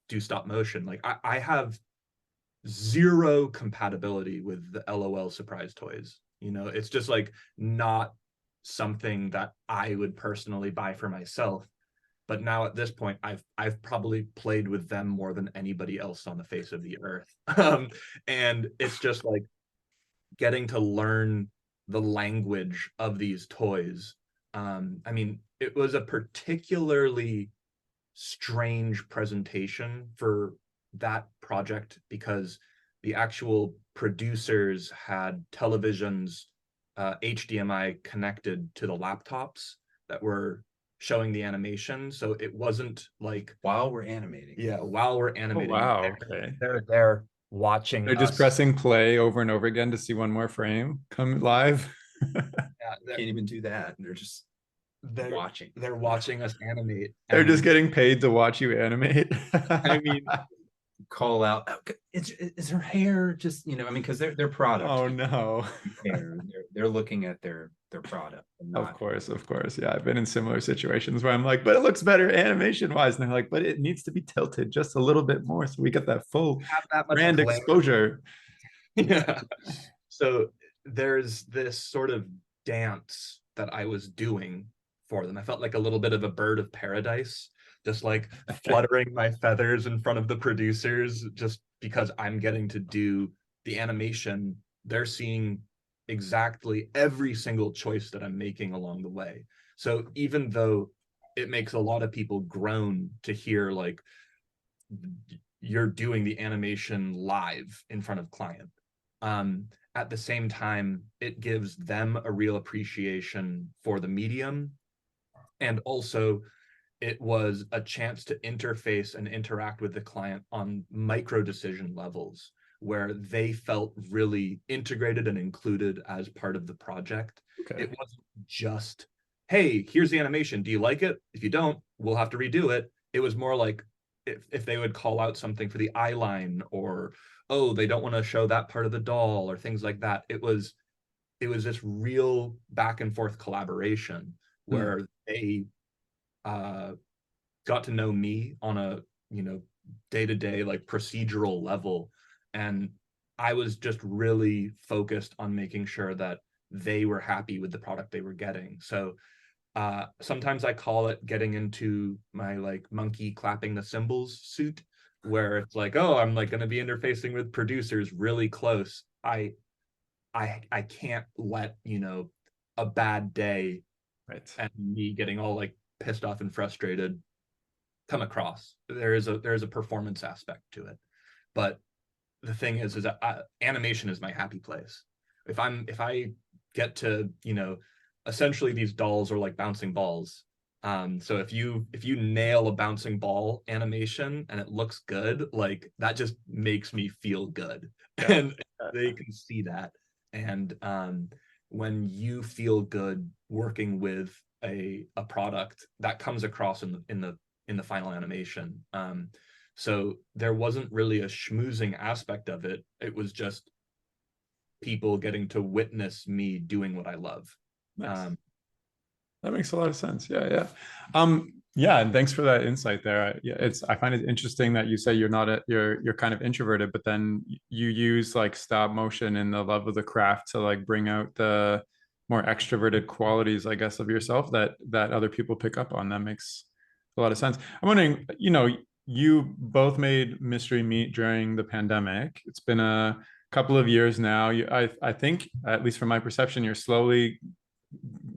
do stop motion. Like I have zero compatibility with the LOL surprise toys. It's just like not something that I would personally buy for myself. But now at this point, I've probably played with them more than anybody else on the face of the earth. And it's just like getting to learn the language of these toys. I mean, it was a particularly strange presentation for that project because the actual producers had televisions HDMI connected to the laptops that were showing the animation. So it wasn't like while we're animating. yeah, while we're Oh, animating. wow. Okay. They're there watching They're just us. pressing play over and over again to see one more frame come live. Yeah, Can't even do that. They're just watching. They're watching us animate. They're and- just getting paid to watch you animate. I mean, Call out, "Oh, is her hair just, I mean, because they're products. Oh no. They're looking at their product. And Of not, course, of course. Yeah, I've been in similar situations where I'm like, but it looks better animation wise. And they're like, but it needs to be tilted just a little bit more so we get that full have that much brand glare. exposure. Yeah. So there's this sort of dance that I was doing for them. I felt like a little bit of a bird of paradise, just like fluttering my feathers in front of the producers, just because I'm getting to do the animation. They're seeing exactly every single choice that I'm making along the way. So even though it makes a lot of people groan to hear like you're doing the animation live in front of client, at the same time, it gives them a real appreciation for the medium. And also, it was a chance to interface and interact with the client on micro decision levels where they felt really integrated and included as part of the project. Okay. It wasn't just, hey, here's the animation. Do you like it? If you don't, we'll have to redo it. It was more like if they would call out something for the eye line, or oh, they don't want to show that part of the doll, or things like that. It was this real back and forth collaboration where they got to know me on a day-to-day like procedural level, and I was just really focused on making sure that they were happy with the product they were getting. So sometimes I call it getting into my like monkey clapping the cymbals suit, where it's like, oh, I'm like going to be interfacing with producers really close. I can't let a bad day Right. and me getting all like pissed off and frustrated come across. There's a performance aspect to it, but the thing is that animation is my happy place. If I get to essentially these dolls are like bouncing balls. So if you nail a bouncing ball animation and it looks good, like that just makes me feel good. Yeah. And they can see that. And when you feel good working with a product, that comes across in the final animation. So there wasn't really a schmoozing aspect of it. It was just people getting to witness me doing what I love. Nice. That makes a lot of sense. Yeah. Yeah, and thanks for that insight there. Yeah, I find it interesting that you say you're kind of introverted, but then you use like stop motion and the love of the craft to like bring out the more extroverted qualities, I guess, of yourself that other people pick up on. That makes a lot of sense. I'm wondering, you both made Mystery Meat during the pandemic. It's been a couple of years now. I think, at least from my perception, you're slowly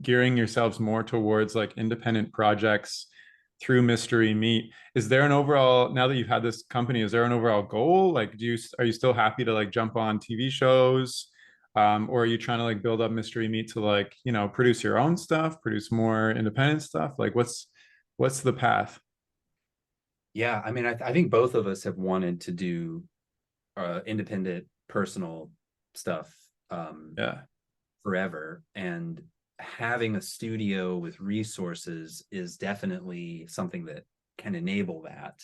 gearing yourselves more towards like independent projects through Mystery Meat. Is there an overall, now that you've had this company, is there an overall goal? Like, are you still happy to like jump on TV shows? Or are you trying to like build up Mystery Meat to like, produce your own stuff, produce more independent stuff? Like what's the path? Yeah, I mean, I think both of us have wanted to do independent personal stuff Yeah. forever, and having a studio with resources is definitely something that can enable that.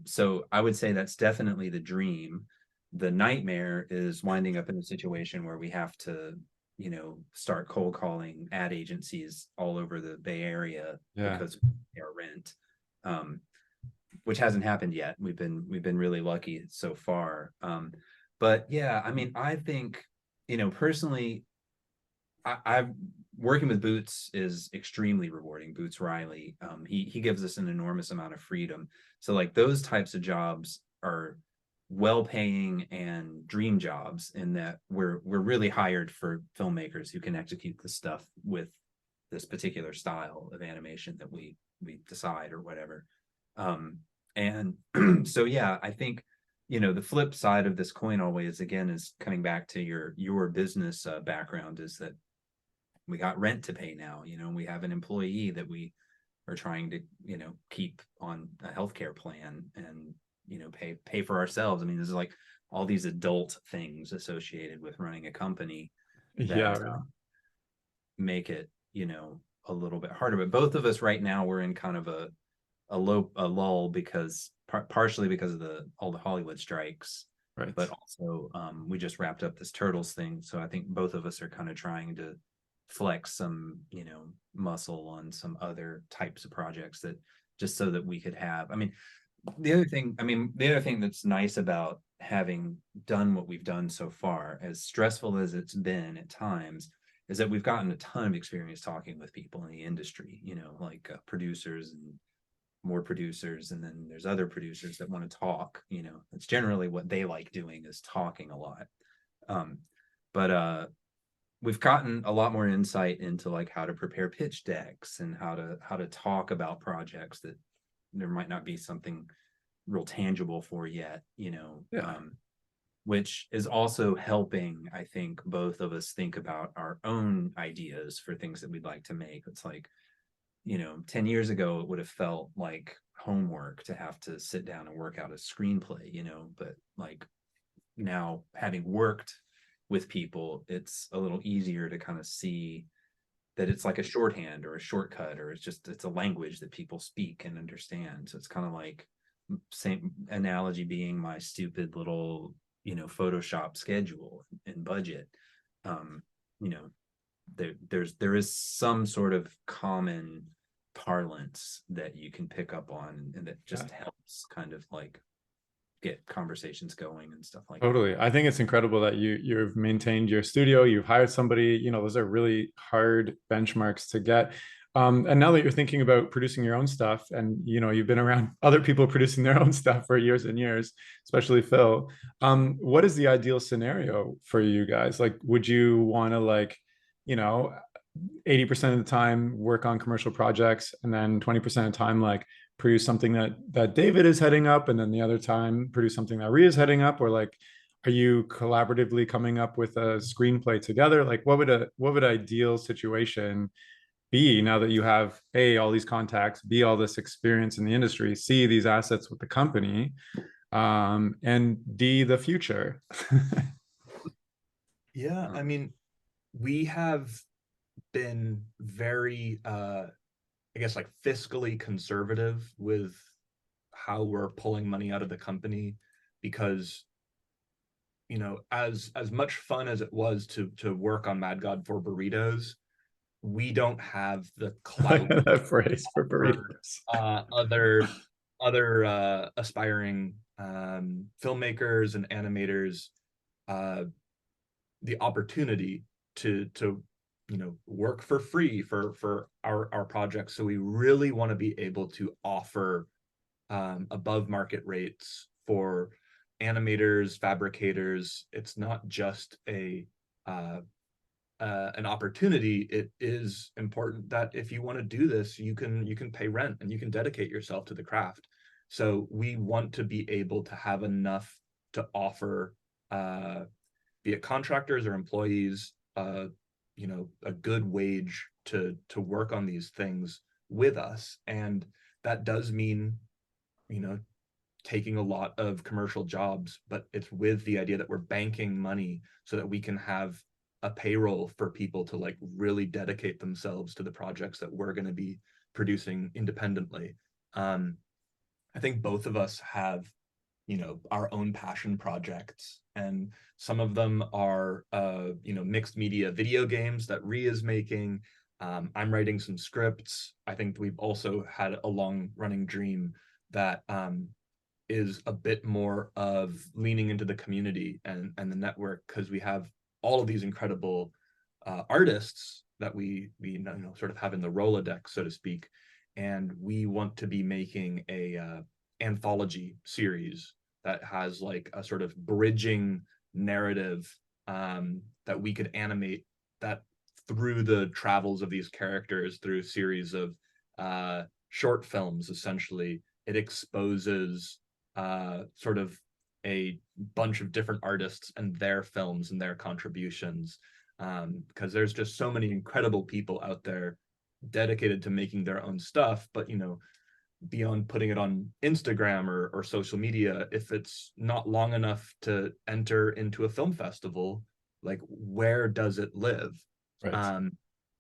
So I would say that's definitely the dream. The nightmare is winding up in a situation where we have to, start cold calling ad agencies all over the Bay Area because we pay our rent, which hasn't happened yet. We've been really lucky so far. But yeah, I mean, I think, personally, I'm working with Boots is extremely rewarding. Boots Riley, he gives us an enormous amount of freedom. So like those types of jobs are well-paying and dream jobs in that we're really hired for filmmakers who can execute the stuff with this particular style of animation that we decide or whatever. And so yeah, I think the flip side of this coin always, again, is coming back to your business background, is that we got rent to pay now. We have an employee that we are trying to, keep on a healthcare plan, and, pay for ourselves. I mean, this is like all these adult things associated with running a company that make it, a little bit harder. But both of us right now, we're in kind of a lull, because partially because of all the Hollywood strikes, Right. but also we just wrapped up this Turtles thing. So I think both of us are kind of trying to flex some, muscle on some other types of projects, that just so that we could have, the other thing that's nice about having done what we've done so far, as stressful as it's been at times, is that we've gotten a ton of experience talking with people in the industry, like producers and more producers, and then there's other producers that want to talk. It's generally what they like doing, is talking a lot. But we've gotten a lot more insight into like how to prepare pitch decks, and how to talk about projects that there might not be something real tangible for yet, which is also helping, I think, both of us think about our own ideas for things that we'd like to make. It's like, 10 years ago, it would have felt like homework to have to sit down and work out a screenplay, but like now, having worked with people, it's a little easier to kind of see that it's like a shorthand or a shortcut, or it's a language that people speak and understand. So it's kind of like, same analogy being my stupid little, Photoshop schedule and budget. There is some sort of common parlance that you can pick up on, and that just helps kind of like get conversations going and stuff like Totally. that. I think it's incredible that you've maintained your studio, you've hired somebody, those are really hard benchmarks to get. And now that you're thinking about producing your own stuff, and you've been around other people producing their own stuff for years and years, especially Phil, what is the ideal scenario for you guys? Like, would you want to, like, 80% of the time work on commercial projects, and then 20% of the time like produce something that David is heading up, and then the other time produce something that Rhea is heading up? Or like, are you collaboratively coming up with a screenplay together? Like, what would ideal situation be, now that you have all these contacts, B, all this experience in the industry, C, these assets with the company, and D, the future? Yeah, I mean, we have been very I guess like fiscally conservative with how we're pulling money out of the company, because as much fun as it was to work on Mad God for burritos, we don't have the clout that phrase for burritos. Other aspiring filmmakers and animators the opportunity to work for free for our projects. So we really want to be able to offer above market rates for animators, fabricators. It's not just an opportunity. It is important that if you want to do this, you can pay rent and you can dedicate yourself to the craft. So we want to be able to have enough to offer, be it contractors or employees, a good wage to work on these things with us. And that does mean, taking a lot of commercial jobs, but it's with the idea that we're banking money so that we can have a payroll for people to like really dedicate themselves to the projects that we're going to be producing independently. I think both of us have, our own passion projects, and some of them are, mixed media video games that Rhea is making. I'm writing some scripts. I think we've also had a long running dream that is a bit more of leaning into the community and the network, because we have all of these incredible artists that we sort of have in the Rolodex, so to speak, and we want to be making a anthology series that has like a sort of bridging narrative that we could animate, that through the travels of these characters through a series of short films, essentially, it exposes sort of a bunch of different artists and their films and their contributions, because there's just so many incredible people out there dedicated to making their own stuff. But beyond putting it on Instagram or social media, if it's not long enough to enter into a film festival, like, where does it live? Right.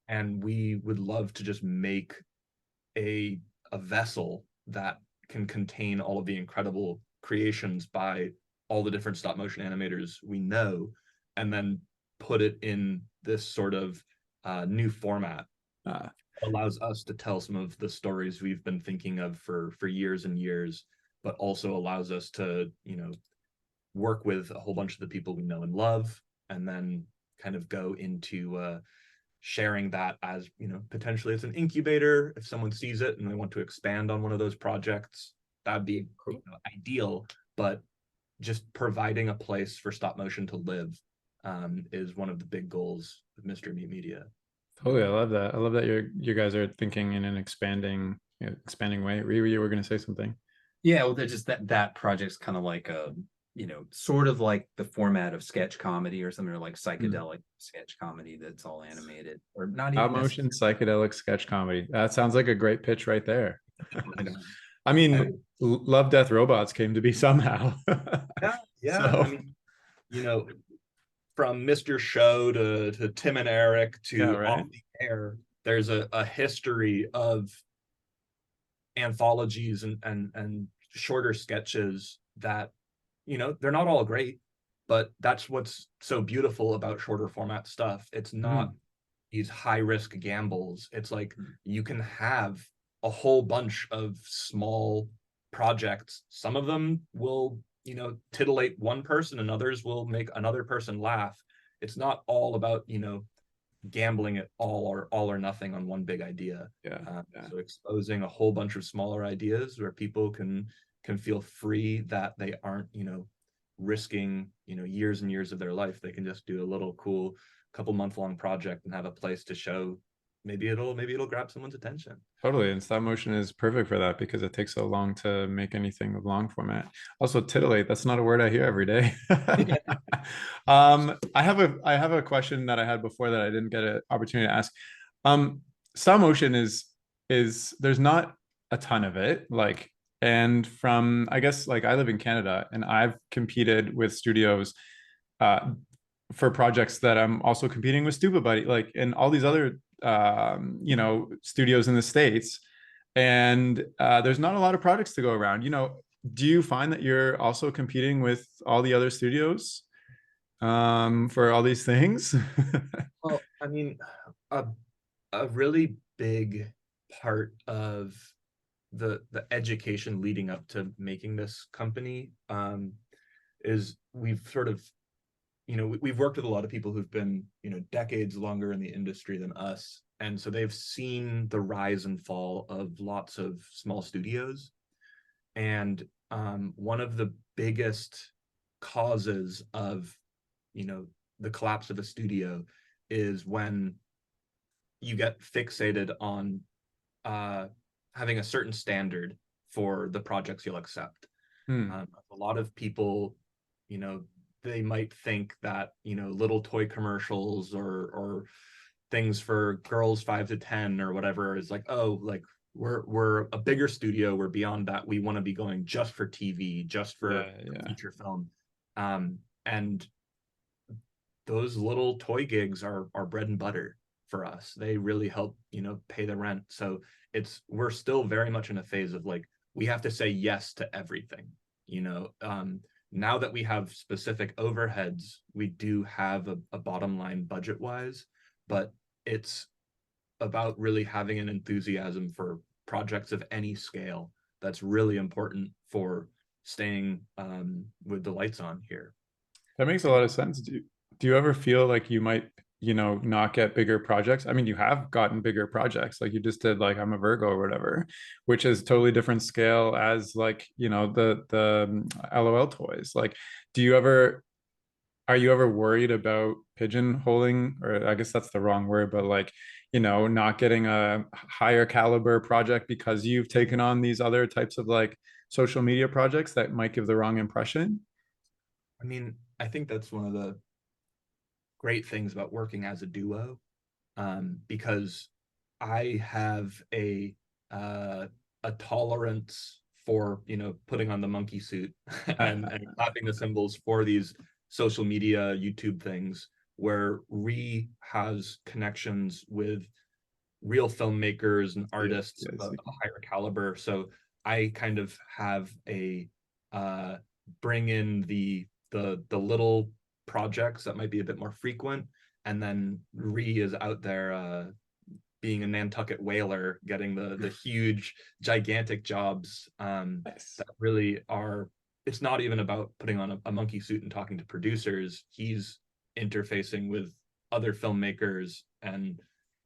And we would love to just make a vessel that can contain all of the incredible creations by all the different stop motion animators we know, and then put it in this sort of new format. Allows us to tell some of the stories we've been thinking of for years and years, but also allows us to work with a whole bunch of the people we know and love, and then kind of go into sharing that as potentially it's an incubator. If someone sees it and they want to expand on one of those projects, that'd be ideal. But just providing a place for stop motion to live is one of the big goals of Mystery Meat Media. Totally, I love that. I love that you guys are thinking in an expanding way. You were going to say something. Yeah, well, they're just that project's kind of like a sort of like the format of sketch comedy or something, or like psychedelic sketch comedy that's all animated, or not even Stop motion psychedelic sketch comedy. That sounds like a great pitch right there. I mean, Love, Death, Robots came to be somehow. Yeah. So, I mean, from Mr. Show to Tim and Eric to Off the Air, there's a history of anthologies and shorter sketches that they're not all great, but that's what's so beautiful about shorter format stuff. It's not these high risk gambles. It's like you can have a whole bunch of small projects. Some of them will titillate one person, and others will make another person laugh. It's not all about gambling it all or nothing on one big idea. So exposing a whole bunch of smaller ideas where people can feel free that they aren't risking years and years of their life. They can just do a little cool couple month long project and have a place to show. Maybe it'll grab someone's attention. Totally, and stop motion is perfect for that because it takes so long to make anything of long format. Also, titillate, that's not a word I hear every day. I have a question that I had before that I didn't get an opportunity to ask. Stop motion is there's not a ton of it, like, and from, I guess, like, I live in Canada and I've competed with studios for projects that I'm also competing with Stupid Buddy, like, and all these other studios in the States, and there's not a lot of projects to go around. Do you find that you're also competing with all the other studios for all these things? Well, I mean, a really big part of the education leading up to making this company is we've sort of we've worked with a lot of people who've been decades longer in the industry than us, and so they've seen the rise and fall of lots of small studios. And one of the biggest causes of the collapse of a studio is when you get fixated on having a certain standard for the projects you'll accept. A lot of people, they might think that little toy commercials or things for girls 5 to 10 or whatever is like, oh, like we're a bigger studio, we're beyond that, we want to be going just for TV, just for feature film. And those little toy gigs are bread and butter for us. They really help pay the rent. So we're still very much in a phase of like, we have to say yes to everything. Now that we have specific overheads, we do have a bottom line budget wise, but it's about really having an enthusiasm for projects of any scale. That's really important for staying with the lights on here. That makes a lot of sense. Do you ever feel like you might not get bigger projects? I mean, you have gotten bigger projects, like you just did, like, I'm a Virgo or whatever, which is totally different scale as, like, the LOL toys. Like, are you ever worried about pigeonholing, or I guess that's the wrong word, but like, not getting a higher caliber project because you've taken on these other types of like social media projects that might give the wrong impression? I mean, I think that's one of the great things about working as a duo, because I have a tolerance for, you know, putting on the monkey suit and clapping the cymbals for these social media YouTube things, where Ree has connections with real filmmakers and artists yes, of a higher caliber. So I kind of have a uh, bring in the little projects that might be a bit more frequent, and then Ree is out there being a Nantucket whaler, getting the huge, gigantic jobs Nice. that really are. It's not even about putting on a monkey suit and talking to producers. He's interfacing with other filmmakers and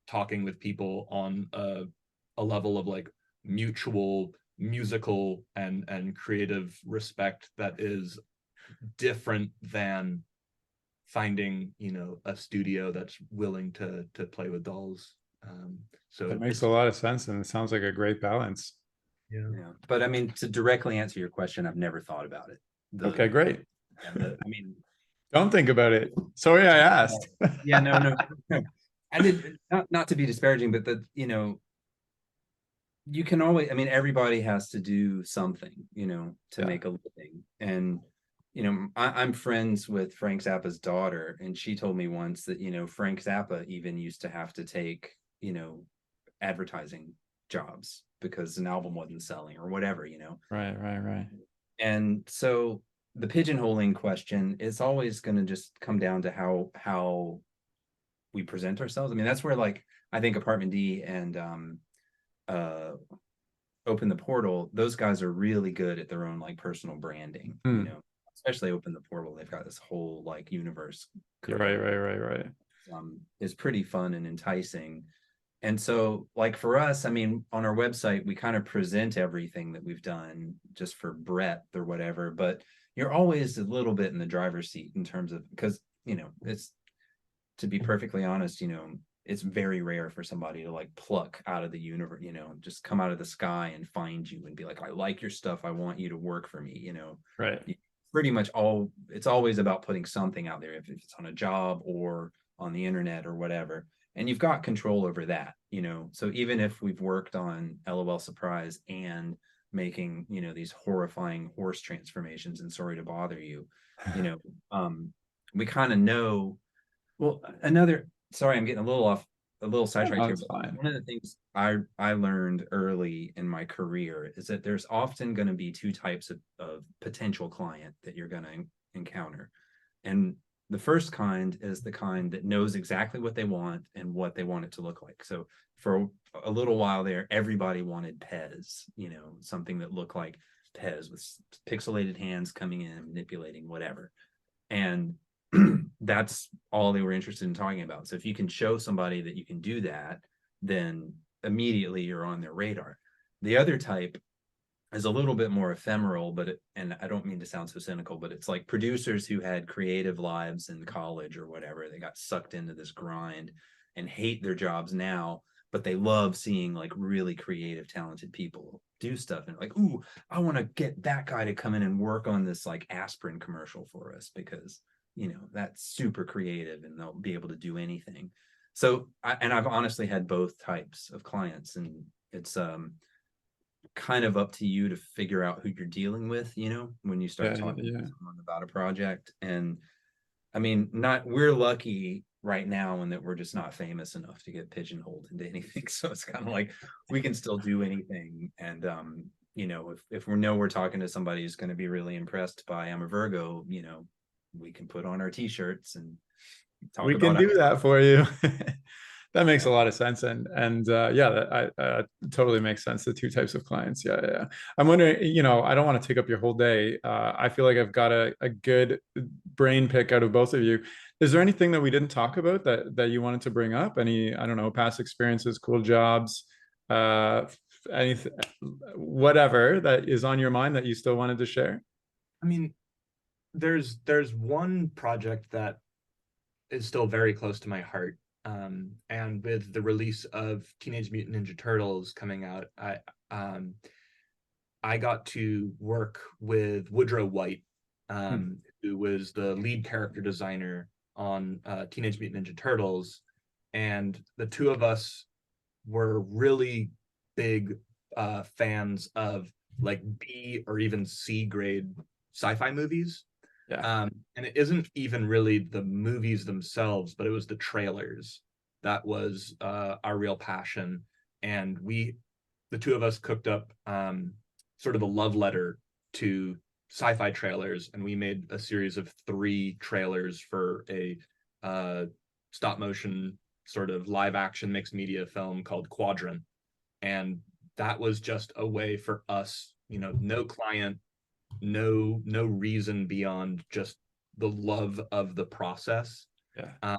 talking with people on a level of like mutual musical and creative respect that is different than finding, you know, a studio that's willing to play with dolls. So That makes it's a lot of sense, and it sounds like a great balance. Yeah, but I mean, to directly answer your question, I've never thought about it. Okay, great. I mean, Don't think about it. Sorry, I asked. yeah, no. I did not to be disparaging, but you know, you can always, I mean, everybody has to do something, you know, to Yeah. make a living. And, you know, I'm friends with Frank Zappa's daughter, and she told me once that, you know, Frank Zappa even used to have to take, you know, advertising jobs because an album wasn't selling or whatever, you know. Right. And so the pigeonholing question is always going to just come down to how we present ourselves. I mean, that's where, like, I think Apartment D and uh Open the Portal, those guys are really good at their own like personal branding, you know, especially Open the Portal. They've got this whole like universe. Right. Is pretty fun and enticing. And so, like, for us, I mean, on our website, we kind of present everything that we've done just for breadth or whatever, but you're always a little bit in the driver's seat in terms of, because, you know, it's, to be perfectly honest, you know, it's very rare for somebody to like pluck out of the universe, you know, just come out of the sky and find you and be like, I like your stuff, I want you to work for me, you know. Right. Pretty much it's always about putting something out there, if it's on a job or on the internet or whatever, and you've got control over that, you know. So even if we've worked on LOL Surprise and making, you know, these horrifying horse transformations and Sorry to Bother You, you know, we kind of know. Well, sorry, I'm getting a little sidetracked here, That's but fine. one of the things I learned early in my career is that there's often going to be two types of potential client that you're going to encounter. And the first kind is the kind that knows exactly what they want and what they want it to look like. So for a little while there, everybody wanted Pez, you know, something that looked like Pez with pixelated hands coming in, manipulating, whatever. And that's all they were interested in talking about. So if you can show somebody that you can do that, then immediately you're on their radar. The other type is a little bit more ephemeral, but and I don't mean to sound so cynical, but it's like producers who had creative lives in college or whatever. They got sucked into this grind and hate their jobs now, but they love seeing like really creative, talented people do stuff, and like, ooh, I want to get that guy to come in and work on this like aspirin commercial for us because, you know, that's super creative and they'll be able to do anything. So I've honestly had both types of clients, and it's kind of up to you to figure out who you're dealing with, you know, when you start talking to someone about a project. And I mean, we're lucky right now in that we're just not famous enough to get pigeonholed into anything. So it's kind of like we can still do anything. And you know, if we know we're talking to somebody who's going to be really impressed by I'm a Virgo, you know, we can put on our t-shirts and talk We about can do that for you. That makes Yeah. a lot of sense, and yeah, that totally makes sense. The two types of clients, yeah. I'm wondering, you know, I don't want to take up your whole day. I feel like I've got a good brain pick out of both of you. Is there anything that we didn't talk about that you wanted to bring up? Any, I don't know, past experiences, cool jobs, anything, whatever that is on your mind that you still wanted to share? I mean, there's one project that is still very close to my heart. And with the release of Teenage Mutant Ninja Turtles coming out, I got to work with Woodrow White, who was the lead character designer on Teenage Mutant Ninja Turtles, and the two of us were really big fans of like B or even C grade sci-fi movies. Yeah. And it isn't even really the movies themselves, but it was the trailers that was our real passion. And the two of us, cooked up sort of a love letter to sci-fi trailers, and we made a series of 3 trailers for a stop motion sort of live action mixed media film called Quadrant. And that was just a way for us, no client, no reason beyond just the love of the process. Yeah.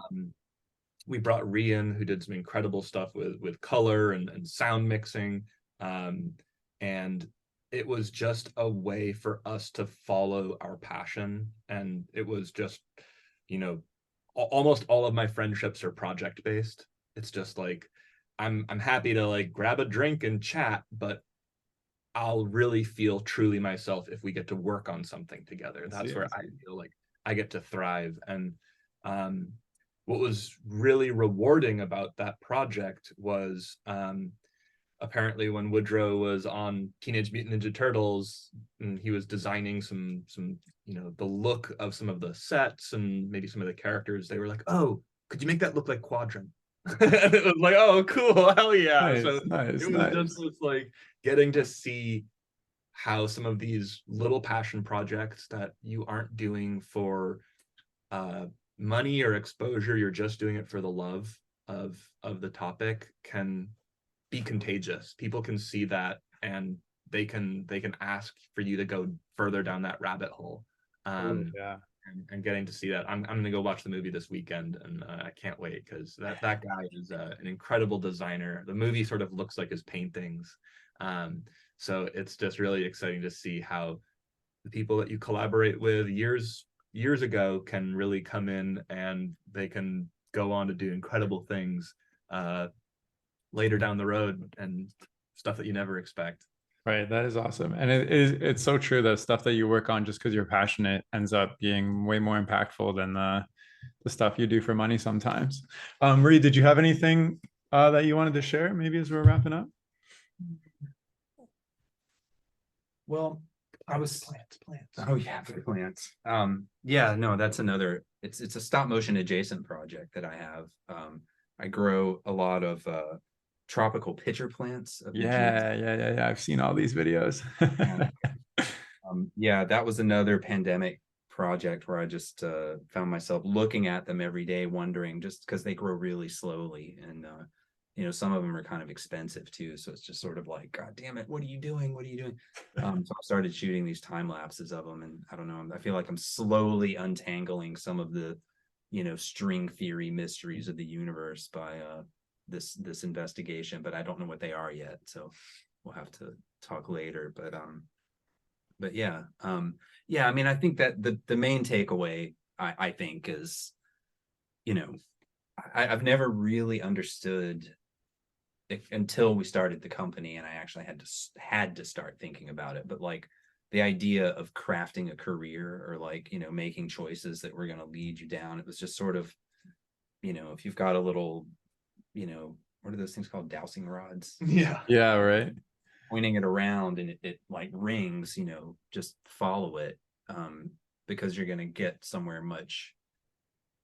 We brought Rian, who did some incredible stuff with color and sound mixing, and it was just a way for us to follow our passion. And it was just, almost all of my friendships are project based. It's just like I'm happy to like grab a drink and chat, but I'll really feel truly myself if we get to work on something together. That's where I feel like I get to thrive. And what was really rewarding about that project was apparently when Woodrow was on Teenage Mutant Ninja Turtles and he was designing some the look of some of the sets and maybe some of the characters, they were like, "Oh, could you make that look like Quadrant?" And it was like, "Oh, cool, hell yeah!" Nice, So nice, it was nice. just this like getting to see how some of these little passion projects that you aren't doing for money or exposure, you're just doing it for the love of the topic, can be contagious. People can see that, and they can ask for you to go further down that rabbit hole. Yeah. And getting to see that, I'm gonna go watch the movie this weekend, and I can't wait, because that guy is an incredible designer. The movie sort of looks like his paintings, so it's just really exciting to see how the people that you collaborate with years ago can really come in, and they can go on to do incredible things later down the road, and stuff that you never expect. Right, that is awesome. And it's so true that stuff that you work on just because you're passionate ends up being way more impactful than the stuff you do for money sometimes. Marie, did you have anything that you wanted to share maybe as we're wrapping up? Well, I was plants. Oh yeah, for plants. Yeah, no, that's another. It's a stop motion adjacent project that I have. I grow a lot of tropical pitcher plants of Yeah. I've seen all these videos. Yeah, that was another pandemic project where I just found myself looking at them every day, wondering, just because they grow really slowly, and some of them are kind of expensive too. So it's just sort of like, God damn it, what are you doing? What are you doing? So I started shooting these time lapses of them, and I don't know, I feel like I'm slowly untangling some of the string theory mysteries of the universe by this investigation, but I don't know what they are yet, so we'll have to talk later. But yeah, I mean, I think that the main takeaway I think is, I've never really understood until we started the company, and I actually had to start thinking about it, but like the idea of crafting a career, or like making choices that were going to lead you down. It was just sort of, if you've got a little, what are those things called, dowsing rods? Yeah, right. Pointing it around, and it like rings, just follow it, because you're going to get somewhere much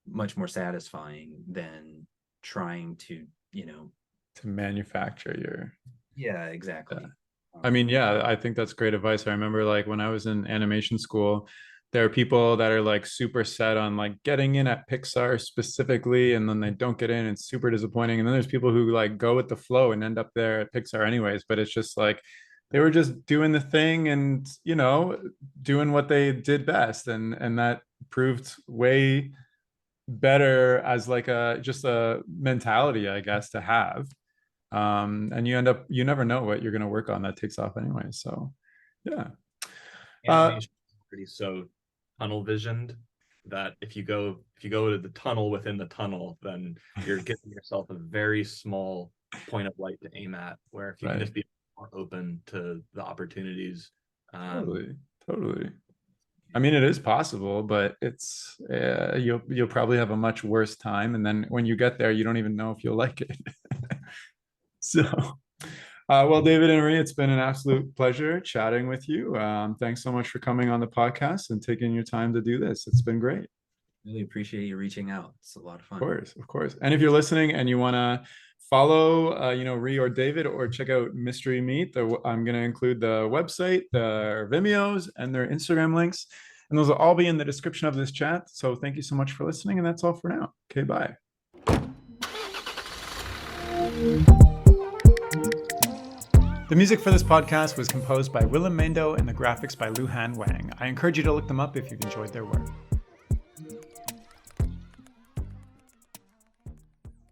more satisfying than trying to To manufacture your. Yeah, exactly. I mean, yeah, I think that's great advice. I remember like when I was in animation school, there are people that are like super set on like getting in at Pixar specifically, and then they don't get in. It's super disappointing. And then there's people who like go with the flow and end up there at Pixar anyways. But it's just like they were just doing the thing and doing what they did best, and that proved way better as like just a mentality, I guess, to have. And you never know what you're going to work on that takes off anyway. So yeah. Animation is pretty so tunnel visioned that if you go to the tunnel within the tunnel, then you're giving yourself a very small point of light to aim at, where if you can just be more open to the opportunities. Totally. I mean, it is possible, but it's you'll probably have a much worse time, and then when you get there, you don't even know if you'll like it. So, well, David and Marie, it's been an absolute pleasure chatting with you. Thanks so much for coming on the podcast and taking your time to do this. It's been great. Really appreciate you reaching out. It's a lot of fun. Of course. And if you're listening and you want to follow, Ree or David, or check out Mystery Meat, I'm going to include the website, their Vimeos, and their Instagram links. And those will all be in the description of this chat. So thank you so much for listening. And that's all for now. Okay, bye. The music for this podcast was composed by Willem Mendo and the graphics by Luhan Wang. I encourage you to look them up if you've enjoyed their work.